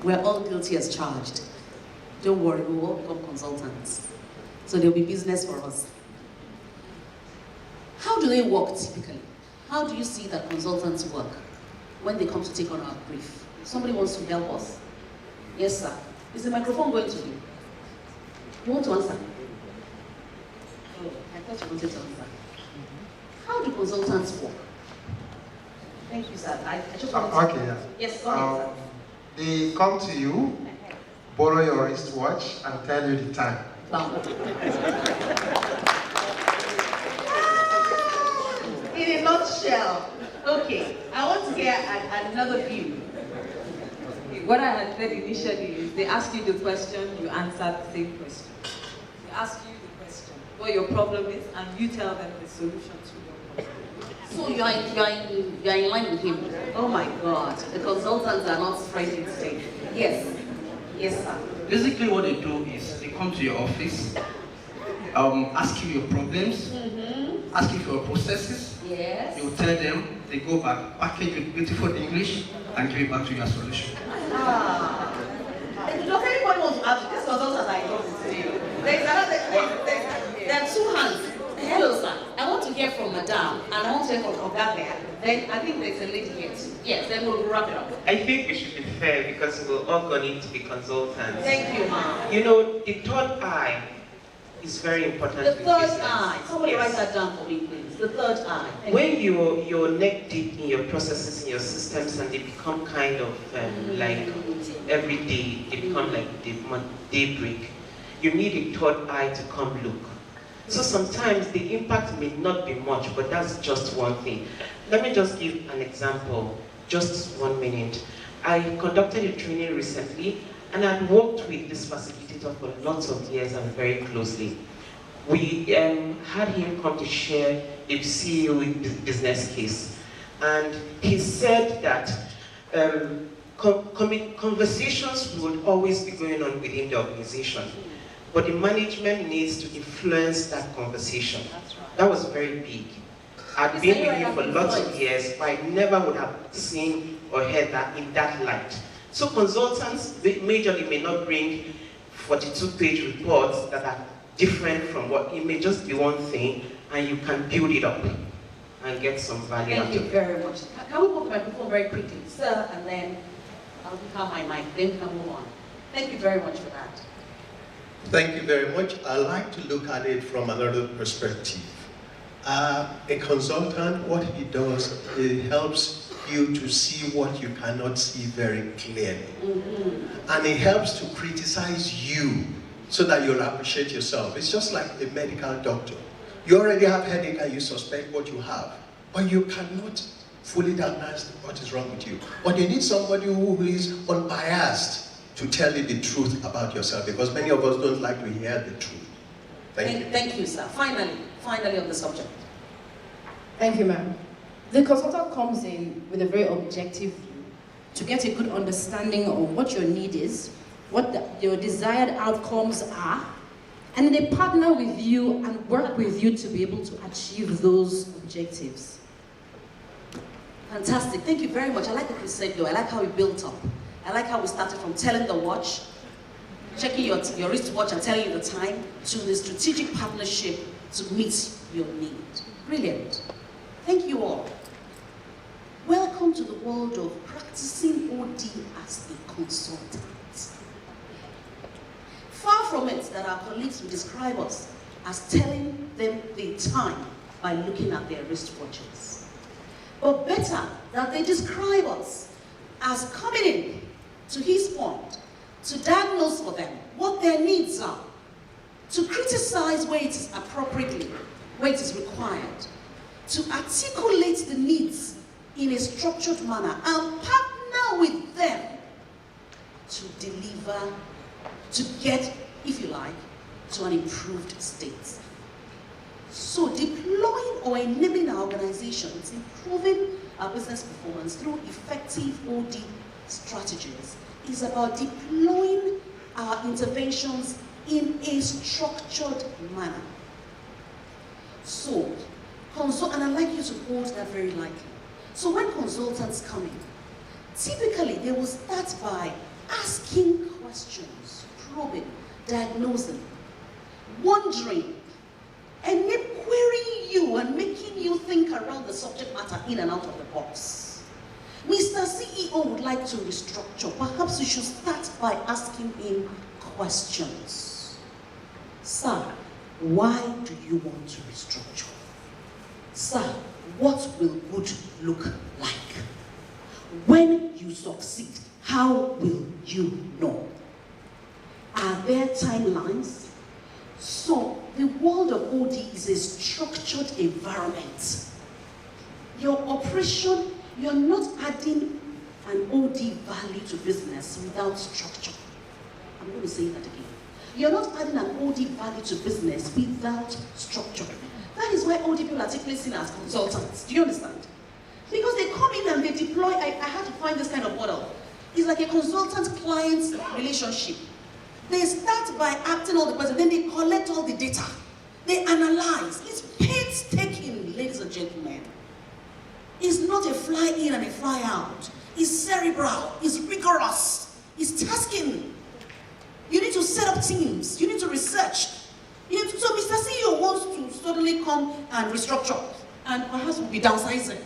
We're all guilty as charged. Don't worry, we will all become consultants. So there'll be business for us. How do they work typically? How do you see that consultants work when they come to take on our brief? Somebody wants to help us? Yes, sir. Is the microphone going to you? You want to answer? Oh, I thought you wanted to answer. How do consultants work? Thank you, sir. I just wanted to... Okay, yeah. Yes, go ahead, sir. They come to you, borrow your wristwatch, and tell you the time. In a nutshell, okay, I want to get another view. What I had said initially is they ask you the question, you answer the same question. They ask you the question, what your problem is, and you tell them the solution to your problem. So you are in line with him. Oh my God, the consultants are not friendly today. Yes, yes, sir. Basically, what they do is they come to your office, ask you your problems, ask you for your processes. Yes. You tell them, they go back, package with beautiful English, and give it back to your solution. Ah. There are two hands. Hello, sir. I want to hear from Madame, and I want to hear from Oga there. Then I think there's a lady here too. Yes, then we'll wrap it up. I think we should be fair because we're all going to be consultants. Thank you, ma'am. You know, the third eye is very important. The third business. eye. Somebody write that down for me, please. The third eye. When you're neck deep in your processes, in your systems, and they become kind of like every day, they become like daybreak, you need a third eye to come look. So sometimes the impact may not be much, but that's just one thing. Let me just give an example, just 1 minute. I conducted a training recently, and I'd worked with this facilitator for lots of years and very closely. We had him come to share a CEO business case, and he said that conversations would always be going on within the organization, but the management needs to influence that conversation. That's right. That was very big. I'd been with him for lots of years, but I never would have seen or heard that in that light. So consultants, they majorly may not bring 42-page reports that are different from what, it may just be one thing, and you can build it up and get some value out of it. Thank you very much. Can we move the microphone very quickly, sir, and then I'll become my mic, then we can move on. Thank you very much for that. Thank you very much. I like to look at it from another perspective. A consultant, what he does, it helps you to see what you cannot see very clearly. And it helps to criticize you so that you'll appreciate yourself. It's just like a medical doctor. You already have headache and you suspect what you have, but you cannot fully diagnose what is wrong with you. But you need somebody who is unbiased to tell you the truth about yourself, because many of us don't like to hear the truth. Thank you, sir. Finally on the subject. Thank you, ma'am. The consultant comes in with a very objective view to get a good understanding of what your need is, what your desired outcomes are, and they partner with you and work with you to be able to achieve those objectives. Fantastic. Thank you very much. I like the crescendo. I like how we built up. I like how we started from telling the watch, checking your wristwatch and telling you the time, to the strategic partnership to meet your need. Brilliant. Thank you all. Welcome to the world of practicing OD as a consultant. Far from it that our colleagues will describe us as telling them the time by looking at their wristwatches. But better that they describe us as coming in, to his point, to diagnose for them what their needs are, to criticize where it is appropriately, where it is required, to articulate the needs in a structured manner and partner with them to deliver, to get, if you like, to an improved state. So deploying or enabling our organizations, improving our business performance through effective OD strategies is about deploying our interventions in a structured manner. So, and I'd like you to hold that very lightly. So when consultants come in, typically they will start by asking questions, probing, diagnosing, wondering, and then querying you and making you think around the subject matter in and out of the box. Mr. CEO would like to restructure. Perhaps you should start by asking him questions. Sir, why do you want to restructure? Sir, what will good look like? When you succeed, how will you know? Are there timelines? So, the world of OD is a structured environment. Your operation, you're not adding an OD value to business without structure. I'm going to say that again. You're not adding an OD value to business without structure. That is why OD people are typically seen as consultants. Do you understand? Because they come in and they deploy, I had to find this kind of model. It's like a consultant-client relationship. They start by acting all the questions, then they collect all the data. They analyze. It's painstaking, ladies and gentlemen. It's not a fly in and a fly out. It's cerebral, it's rigorous, it's tasking. You need to set up teams, you need to research, So Mr. CEO wants to suddenly come and restructure, and perhaps we'll be downsizing.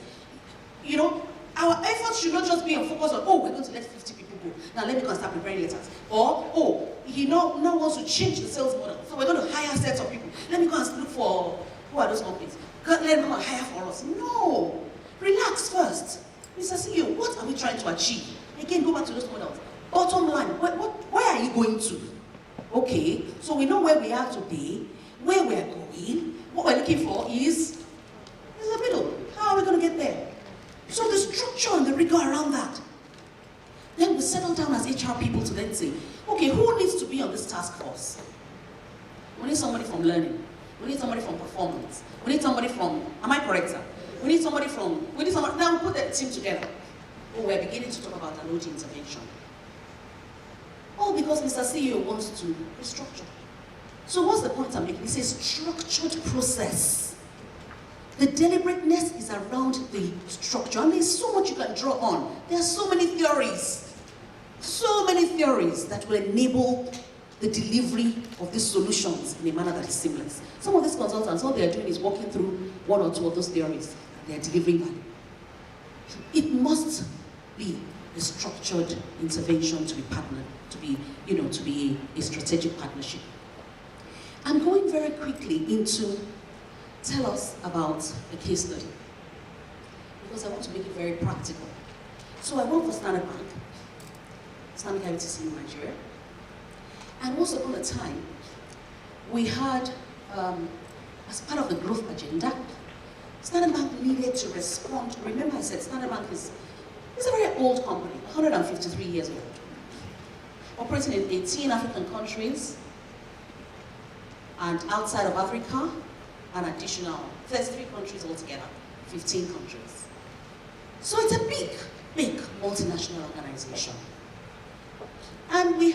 Our efforts should not just be on focus on, oh, we're going to let 50 people go. Now let me go and start preparing letters. Or, oh, he now wants to change the sales model. So we're going to hire sets of people. Let me go and look for, who are those companies? Let them come and hire for us. No. Relax first. Mr. CEO, what are we trying to achieve? Again, go back to those models. Bottom line, where are you going to? Okay, so we know where we are today, where we are going. What we're looking for is the middle. How are we going to get there? So the structure and the rigor around that. Then we settle down as HR people to then say, okay, who needs to be on this task force? We need somebody from learning. We need somebody from performance. We need somebody from, am I correct, sir? We need somebody, now we put that team together. Oh, we're beginning to talk about an OG intervention. All because Mr. CEO wants to restructure. So what's the point I'm making? It's a structured process. The deliberateness is around the structure, and there's so much you can draw on. There are so many theories that will enable the delivery of these solutions in a manner that is seamless. Some of these consultants, all they are doing is walking through one or two of those theories, and they are delivering value. It must be a structured intervention to be partnered, to be a strategic partnership. I'm going very quickly into tell us about a case study, because I want to make it very practical. So I work for Standard Bank, Islamic IBTC in Nigeria, and once upon a time, we had, as part of the growth agenda, Standard Bank needed to respond. Remember I said Standard Bank is a very old company, 153 years old, operating in 18 African countries, and outside of Africa, an additional 33 countries altogether, 15 countries. So it's a big multinational organization. And we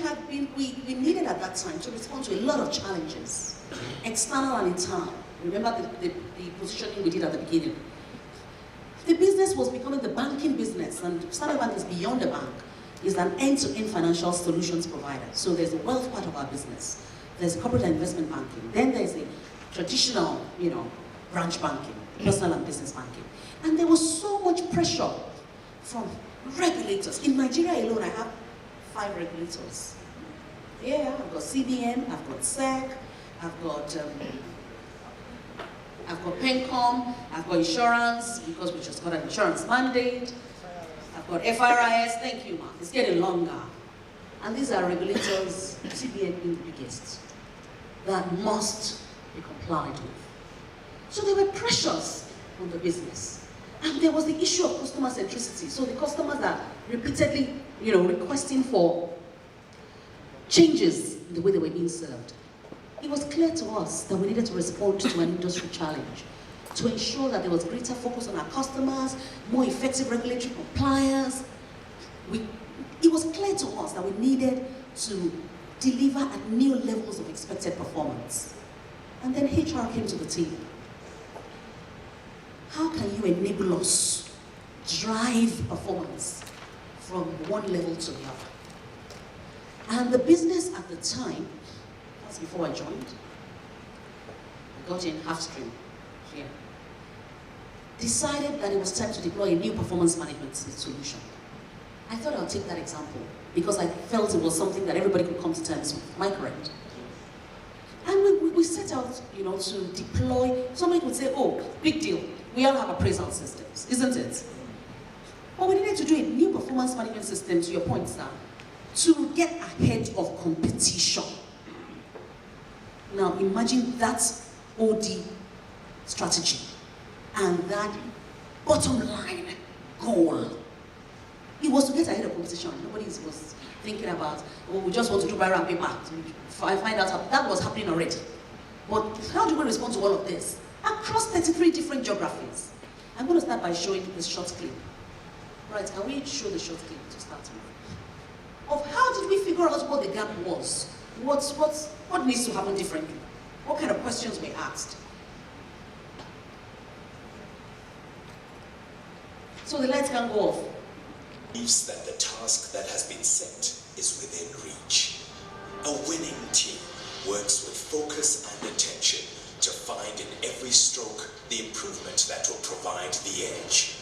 needed at that time to respond to a lot of challenges, external and internal. Remember the positioning we did at the beginning. The business was becoming the banking business, and Standard Bank is beyond the bank. It's an end-to-end financial solutions provider. So there's the wealth part of our business. There's corporate and investment banking. Then there's the traditional, branch banking, personal and business banking. And there was so much pressure from regulators. In Nigeria alone, I have 5 regulators. Yeah, I've got CBN, I've got SEC, I've got PENCOM, I've got insurance, because we just got an insurance mandate. I've got FRIS, thank you, it's getting longer. And these are regulators, CBN being the biggest, that must be complied with. So there were pressures on the business. And there was the issue of customer centricity. So the customers are repeatedly, requesting for changes in the way they were being served. It was clear to us that we needed to respond to an industry challenge, to ensure that there was greater focus on our customers, more effective regulatory compliance. It was clear to us that we needed to deliver at new levels of expected performance. And then HR came to the table. How can you enable us drive performance from one level to the other? And the business at the time, that's before I joined, I got in half stream here, decided that it was time to deploy a new performance management solution. I thought I'll take that example because I felt it was something that everybody could come to terms with. Am I correct? And we set out, to deploy. Somebody could say, oh, big deal. We all have appraisal systems, isn't it? But we needed to do a new performance management system, to your point, sir, to get ahead of competition. Now imagine that OD strategy and that bottom line goal. It was to get ahead of competition. Nobody was thinking about, oh, we just want to do viral and paper. I find out how that was happening already. But how do we respond to all of this? Across 33 different geographies. I'm going to start by showing this short clip. Right, can we show the short clip to start with? Of how did we figure out what the gap was? What needs to happen differently? What kind of questions we asked? So the lights can go off. Believes that the task that has been set is within reach. A winning team works with focus and attention to find in every stroke the improvement that will provide the edge.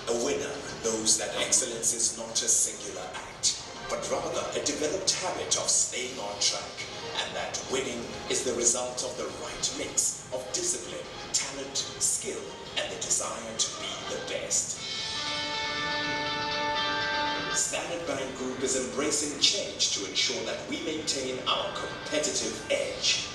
A winner knows that excellence is not a singular act, but rather a developed habit of staying on track, and that winning is the result of the right mix of discipline, talent, skill, and the desire to be the best. Standard Bank Group is embracing change to ensure that we maintain our competitive edge.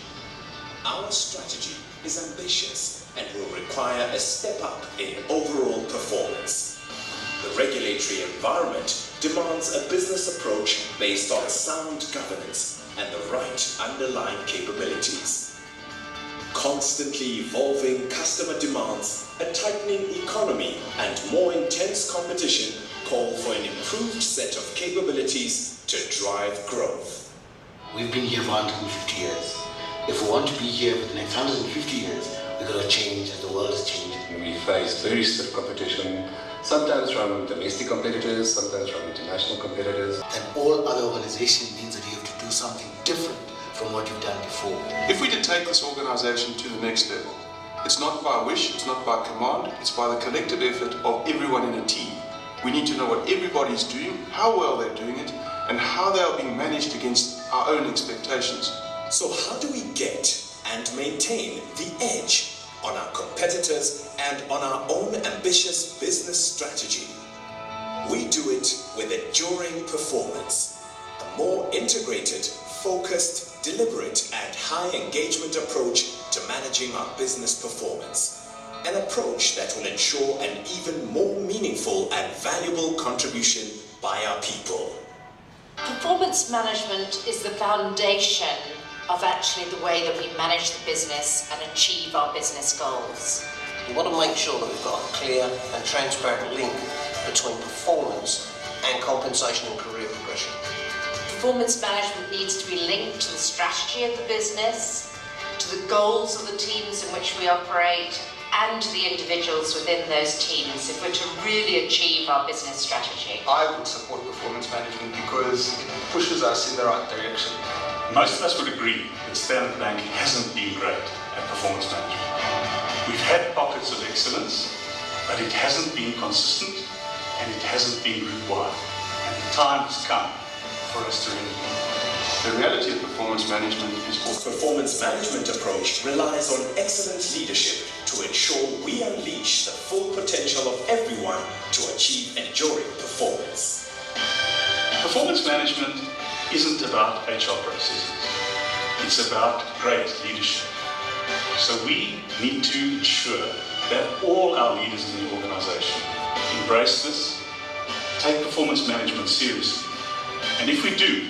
Our strategy is ambitious and will require a step up in overall performance. The regulatory environment demands a business approach based on sound governance and the right underlying capabilities. Constantly evolving customer demands, a tightening economy, and more intense competition call for an improved set of capabilities to drive growth. We've been here for 150 years. If we want to be here for the next 150 years, we've got to change as the world is changing. We face very stiff competition, sometimes from domestic competitors, sometimes from international competitors. And all other organization means that you have to do something different from what you've done before. If we did take this organization to the next level, it's not by wish, it's not by command, it's by the collective effort of everyone in a team. We need to know what everybody's doing, how well they're doing it, and how they are being managed against our own expectations. So how do we get and maintain the edge on our competitors and on our own ambitious business strategy? We do it with enduring performance, a more integrated, focused, deliberate, and high engagement approach to managing our business performance. An approach that will ensure an even more meaningful and valuable contribution by our people. Performance management is the foundation of actually the way that we manage the business and achieve our business goals. We want to make sure that we've got a clear and transparent link between performance and compensation and career progression. Performance management needs to be linked to the strategy of the business, to the goals of the teams in which we operate, and to the individuals within those teams if we're to really achieve our business strategy. I would support performance management because it pushes us in the right direction. Most of us would agree that Standard Bank hasn't been great at performance management. We've had pockets of excellence, but it hasn't been consistent and it hasn't been group-wide. And the time has come for us to remedy. The reality of performance management is performance management approach relies on excellent leadership to ensure we unleash the full potential of everyone to achieve enduring performance. Performance management isn't about HR processes. It's about great leadership. So we need to ensure that all our leaders in the organization embrace this, take performance management seriously. And if we do,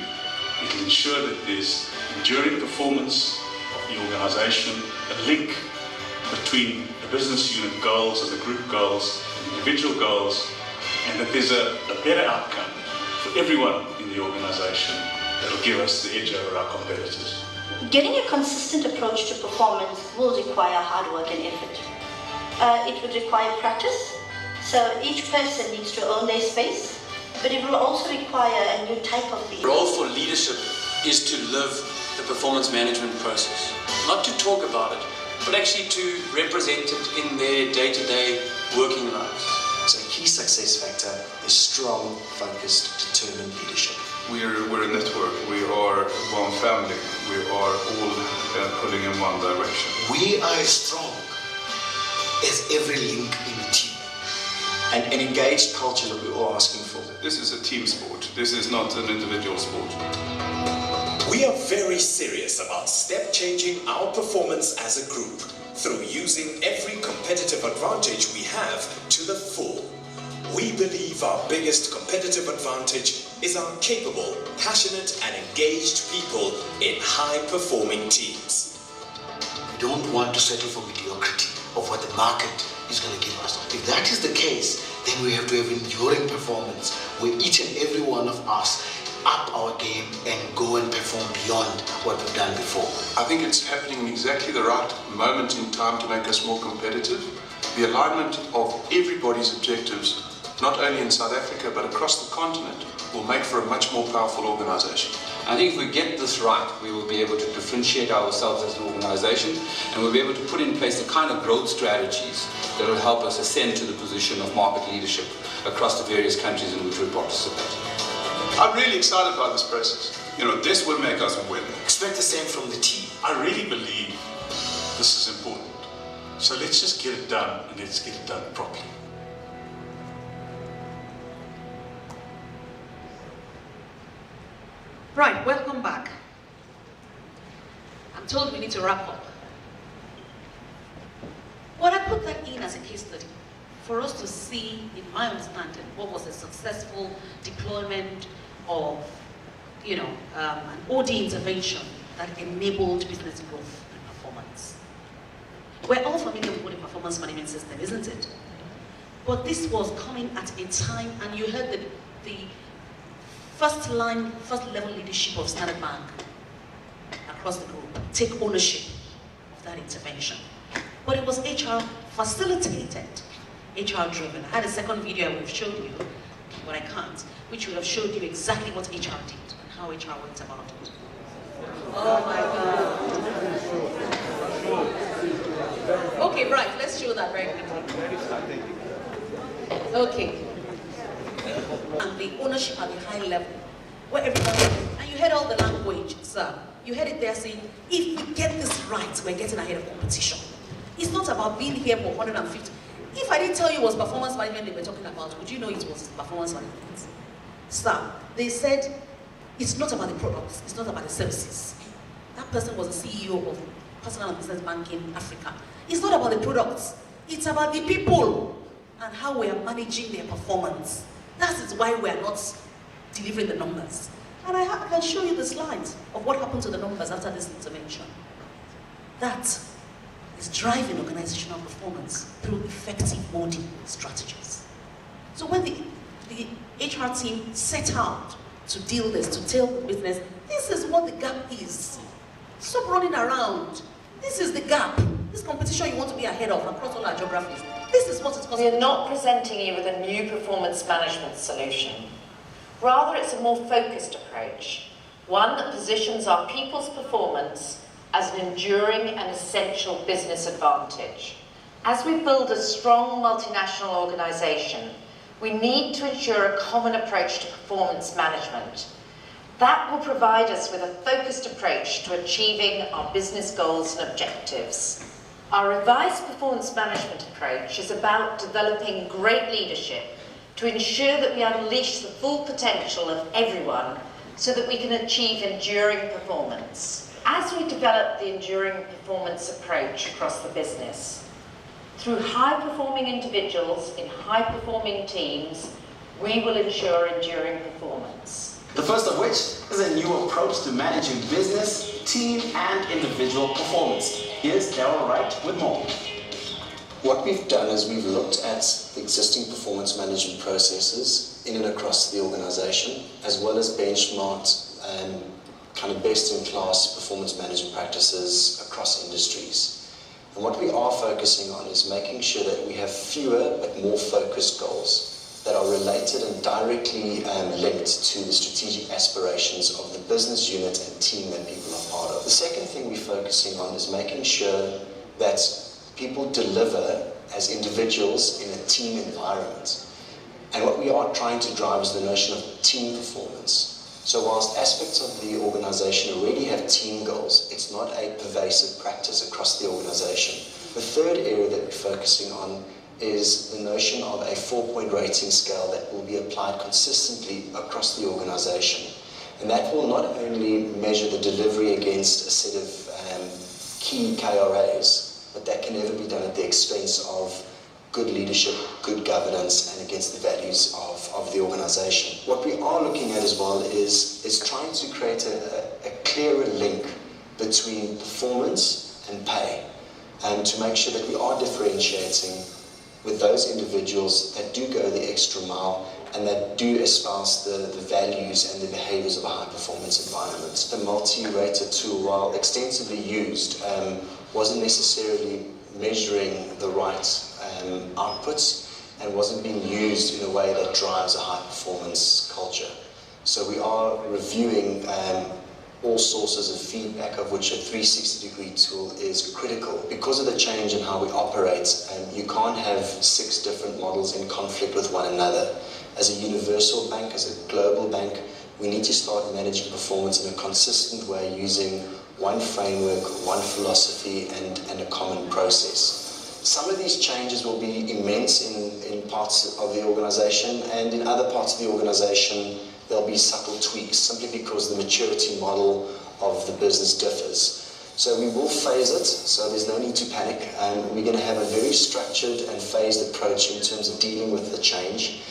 it will ensure that there's enduring performance of the organization, a link between the business unit goals and the group goals, and individual goals, and that there's a better outcome for everyone in the organization that will give us the edge over our competitors. Getting a consistent approach to performance will require hard work and effort. It would require practice, so each person needs to own their space, but it will also require a new type of leader. The role for leadership is to live the performance management process. Not to talk about it, but actually to represent it in their day-to-day working lives. So a key success factor is strong, focused, determined leadership. We're a network, we are one family, we are all pulling in one direction. We are as strong as every link in the team. And an engaged culture that we're all asking for. This is a team sport, this is not an individual sport. We are very serious about step-changing our performance as a group through using every competitive advantage we have to the full. We believe our biggest competitive advantage is our capable, passionate and engaged people in high-performing teams. We don't want to settle for mediocrity of what the market is going to give us. If that is the case, then we have to have enduring performance where each and every one of us up our game and go and perform beyond what we've done before. I think it's happening in exactly the right moment in time to make us more competitive. The alignment of everybody's objectives, not only in South Africa but across the continent, will make for a much more powerful organization. I think if we get this right, we will be able to differentiate ourselves as an organization, and we'll be able to put in place the kind of growth strategies that will help us ascend to the position of market leadership across the various countries in which we participate. I'm really excited about this process. You know, this will make us win. Expect the same from the team. I really believe this is important. So let's just get it done, and let's get it done properly. Right, welcome back. I'm told we need to wrap up. But I put that in as a case study for us to see, in my understanding, what was a successful deployment of, an OD intervention that enabled business growth and performance. We're all familiar with the performance management system, isn't it? But this was coming at a time, and you heard the first level leadership of Standard Bank across the group take ownership of that intervention. But it was HR facilitated, HR driven. I had a second video I would have showed you, but I can't, which would have showed you exactly what HR did and how HR went about it. Oh my God. Okay, right, let's show that very quickly. Okay. And the ownership at the high level, where everybody, and you heard all the language, sir. You heard it there saying, if we get this right, we're getting ahead of competition. It's not about being here for 150. If I didn't tell you it was performance management they were talking about, would you know it was performance management? Sir, they said, it's not about the products, it's not about the services. That person was the CEO of Personal and Business Banking Africa. It's not about the products, it's about the people and how we are managing their performance. That is why we are not delivering the numbers. And I can show you the slides of what happened to the numbers after this intervention. That is driving organizational performance through effective OD strategies. So when the HR team set out to deal this, to tell the business, this is what the gap is. Stop running around. This is the gap. This competition you want to be ahead of across all our geographies. This is what it's costing. We're not presenting you with a new performance management solution. Rather, it's a more focused approach, one that positions our people's performance as an enduring and essential business advantage. As we build a strong multinational organisation, we need to ensure a common approach to performance management. That will provide us with a focused approach to achieving our business goals and objectives. Our revised performance management approach is about developing great leadership to ensure that we unleash the full potential of everyone so that we can achieve enduring performance. As we develop the enduring performance approach across the business, through high-performing individuals in high-performing teams, we will ensure enduring performance. The first of which is a new approach to managing business, team, and individual performance. Here's Darryl Wright with more. What we've done is we've looked at the existing performance management processes in and across the organization, as well as benchmarked kind of best-in-class performance management practices across industries. And what we are focusing on is making sure that we have fewer but more focused goals that are related and directly linked to the strategic aspirations of the business unit and team that people are part of. The second thing we're focusing on is making sure that people deliver as individuals in a team environment. And what we are trying to drive is the notion of team performance. So whilst aspects of the organization already have team goals, it's not a pervasive practice across the organization. The third area that we're focusing on is the notion of a 4-point rating scale that will be applied consistently across the organization. And that will not only measure the delivery against a set of key KRAs, but that can never be done at the expense of good leadership, good governance, and against the values of the organization. What we are looking at as well is trying to create a clearer link between performance and pay, and to make sure that we are differentiating with those individuals that do go the extra mile and that do espouse the values and the behaviors of a high-performance environment. The multi-rated tool, while extensively used, wasn't necessarily measuring the right outputs and wasn't being used in a way that drives a high-performance culture. So we are reviewing all sources of feedback, of which a 360-degree tool is critical. Because of the change in how we operate, you can't have 6 different models in conflict with one another. As a universal bank, as a global bank, we need to start managing performance in a consistent way using one framework, one philosophy, and a common process. Some of these changes will be immense in parts of the organization, and in other parts of the organization there'll be subtle tweaks, simply because the maturity model of the business differs. So we will phase it, so there's no need to panic. We're going to have a very structured and phased approach in terms of dealing with the change.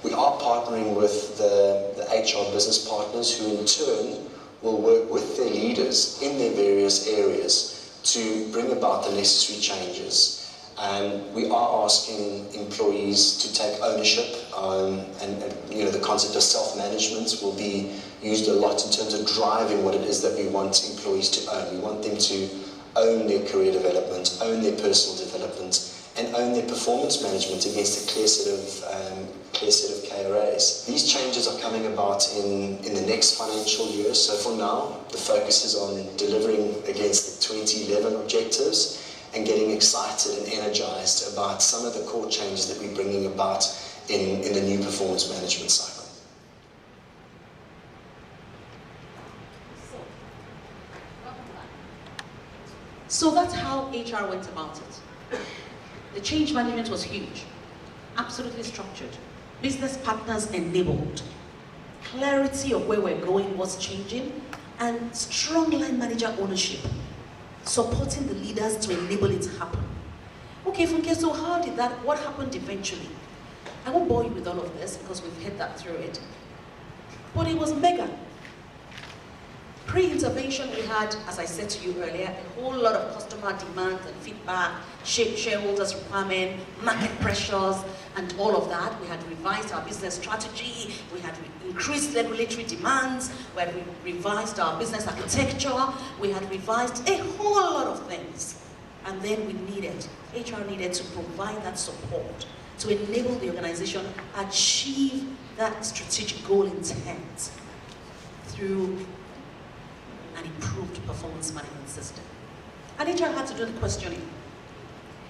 We are partnering with the HR business partners, who in turn will work with their leaders in their various areas to bring about the necessary changes. We are asking employees to take ownership, and the concept of self-management will be used a lot in terms of driving what it is that we want employees to own. We want them to own their career development, own their personal development, and own their performance management against a clear set of KRAs. These changes are coming about in the next financial year, so for now the focus is on delivering against the 2011 objectives and getting excited and energized about some of the core changes that we're bringing about in the new performance management cycle. So that's how HR went about it. The change management was huge, absolutely structured, business partners enabled, clarity of where we're going, what's changing, and strong line manager ownership, supporting the leaders to enable it to happen. Okay, Funke, so what happened eventually? I won't bore you with all of this because we've heard that through it. But it was mega. Pre-intervention, we had, as I said to you earlier, a whole lot of customer demand and feedback, shareholders' requirement, market pressures, and all of that. We had revised our business strategy, we had increased regulatory demands, we had revised our business architecture, we had revised a whole lot of things. And then HR needed to provide that support to enable the organization achieve that strategic goal intent through an improved performance management system. And HR had to do the questioning.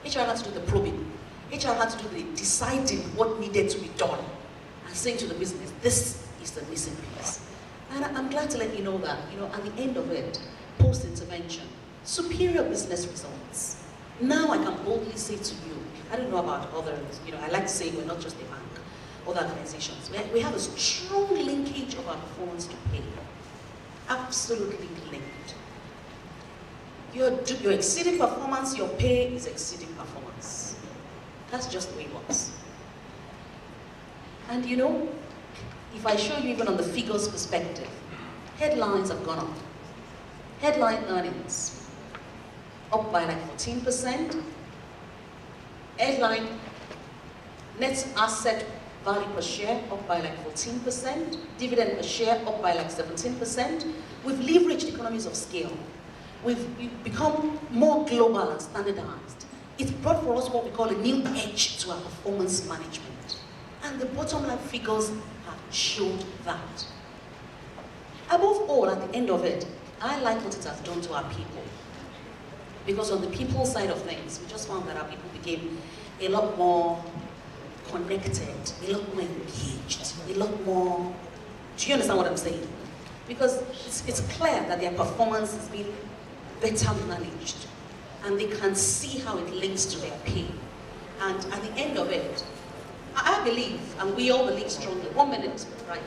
HR had to do the probing. HR had to do the deciding what needed to be done and saying to the business, this is the missing piece. And I'm glad to let you know that, at the end of it, post-intervention, superior business results. Now I can boldly say to you, I don't know about others, I like to say we're not just a bank, other organizations. We have a strong linkage of our performance to pay. Absolutely linked. You're exceeding performance, your pay is exceeding performance. That's just the way it works. And if I show you even on the figures perspective, headlines have gone up. Headline earnings up by like 14%. Headline net asset value per share up by like 14%, dividend per share up by like 17%. We've leveraged economies of scale. We've become more global and standardized. It's brought for us what we call a new edge to our performance management. And the bottom line figures have showed that. Above all, at the end of it, I like what it has done to our people. Because on the people side of things, we just found that our people became a lot more connected, a lot more engaged, a lot more... Do you understand what I'm saying? Because it's clear that their performance has been better managed, and they can see how it links to their pay. And at the end of it, I believe, and we all believe strongly, 1 minute, right?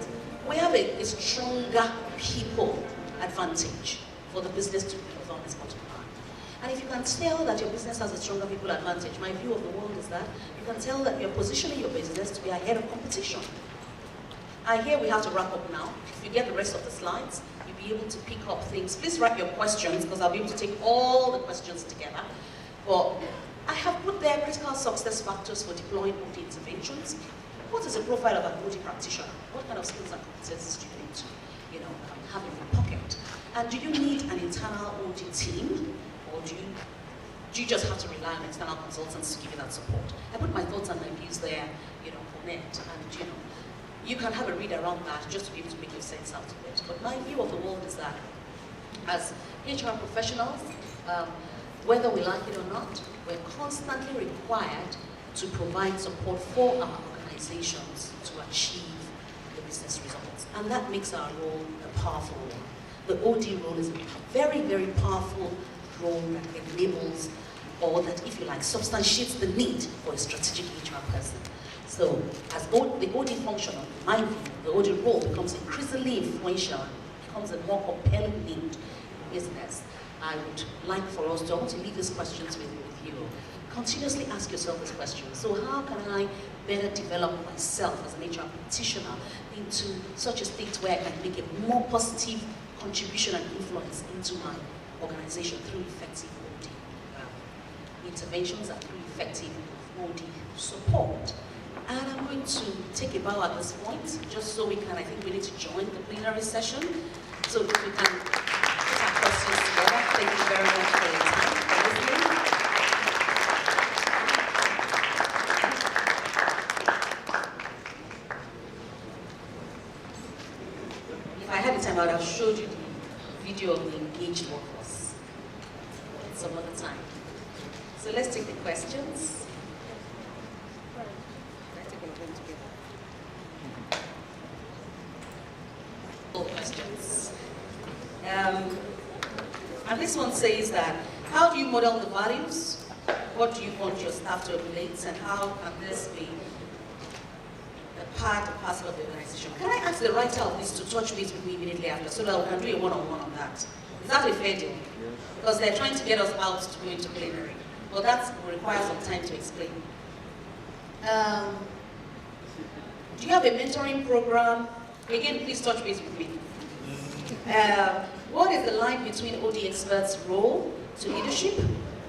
We have a stronger people advantage for the business to be on this bottom line. And if you can tell that your business has a stronger people advantage, my view of the world is that you can tell that you're positioning your business to be ahead of competition. I hear we have to wrap up now. If you get the rest of the slides, you'll be able to pick up things. Please write your questions, because I'll be able to take all the questions together. But I have put there critical success factors for deploying OD interventions. What is a profile of an OD practitioner? What kind of skills and competencies do you need to, have in your pocket? And do you need an internal OD team, or do you just have to rely on external consultants to give you that support? I put my thoughts and my views there, for net, and you can have a read around that just to be able to make your sense out of it. But my view of the world is that as HR professionals, whether we like it or not, we're constantly required to provide support for our organizations to achieve the business results. And that makes our role a powerful one. The OD role is a very, very powerful role that enables, or that, if you like, substantiates the need for a strategic HR person. So, as the OD function, in my view, the OD role becomes increasingly influential, becomes a more compelling need in business. I would like for us to, I want to leave these questions with you. Continuously ask yourself this question. So how can I better develop myself as an HR practitioner into such a state where I can make a more positive contribution and influence into my organization through effective OD interventions and through effective OD support. And I'm going to take a bow at this point, just so we can, I think we need to join the plenary session, so that we can put our questions together. Thank you very much for your time, for listening. If I had the time, I would have showed you the video of the engaged workforce some other time. So let's take the questions. Questions. And this one says that, how do you model the values? What do you want your staff to emulate, and how can this be a part and parcel of the organization? Can I ask the writer of this to touch base with me immediately after, so that we can do a one-on-one on that? Is that a fair deal? Because they're trying to get us out to go into plenary. Well, that will require some time to explain. Do you have a mentoring program? Again, please touch base with me. What is the line between OD experts' role to leadership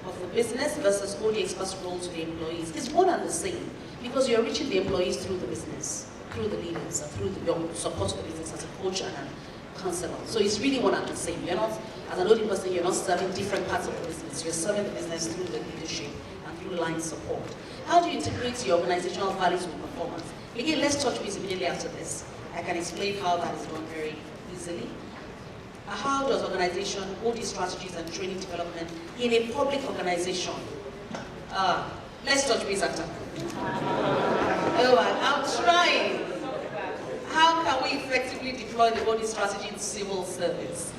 of the business versus OD experts' role to the employees? It's one and the same, because you're reaching the employees through the business, through the leaders, and through the support of the business as a coach and a counselor. So it's really one and the same. You're not, as an OD person, you're not serving different parts of the business. You're serving the business through the leadership and through line support. How do you integrate your organizational values with performance? Again, let's touch base immediately after this. I can explain how that is done very easily. How does organization OD strategies and training development in a public organization? Let's touch base after. Oh, I'm trying. How can we effectively deploy the OD strategy in civil service?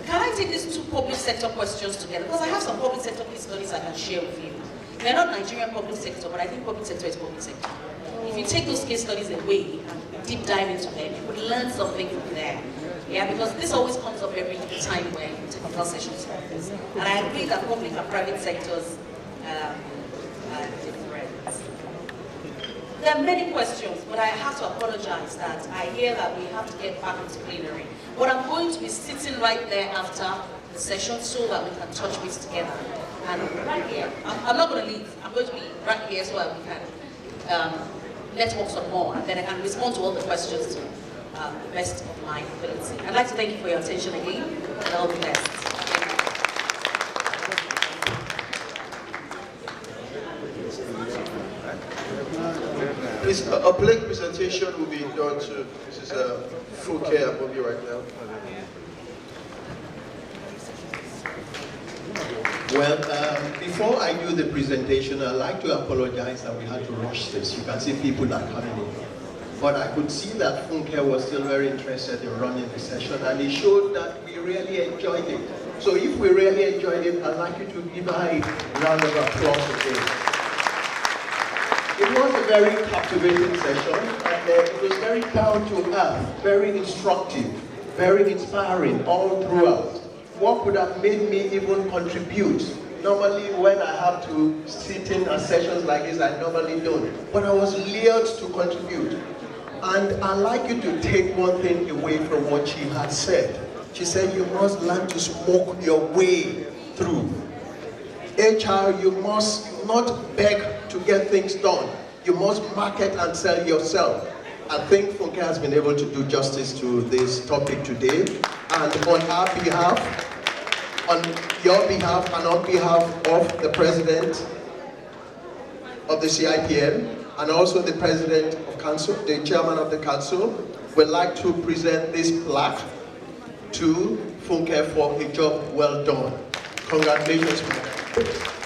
Can I take these two public sector questions together? Because I have some public sector case studies I can share with you. They're not Nigerian public sector, but I think public sector is public sector. If you take those case studies away and deep dive into them, you would learn something from there. Yeah, because this always comes up every time when technical sessions like this. And I agree that public and private sectors are different. There are many questions, but I have to apologize that I hear that we have to get back into plenary. But I'm going to be sitting right there after the session so that we can touch base together. And right here, I'm not going to leave. I'm going to be right here so that we can network some more, and then I can respond to all the questions to the best of my ability. I'd like to thank you for your attention again, and all the best. Please, a plaque presentation will be done to Mrs. Funke Amobi right now. Well, before I do the presentation, I'd like to apologize that we had to rush this. You can see people are coming in. But I could see that Funke was still very interested in running the session, and it showed that we really enjoyed it. So if we really enjoyed it, I'd like you to give her a round of applause again. It was a very captivating session, and it was very down to earth, very instructive, very inspiring all throughout. What could have made me even contribute? Normally when I have to sit in at sessions like this, I normally don't. But I was lured to contribute. And I'd like you to take one thing away from what she had said. She said you must learn to smoke your way through. HR, you must not beg to get things done. You must market and sell yourself. I think Funke has been able to do justice to this topic today. And on our behalf, on your behalf and on behalf of the President of the CIPM and also the President of council, the chairman of the council, would like to present this plaque to Funke for a job well done. Congratulations, Funke.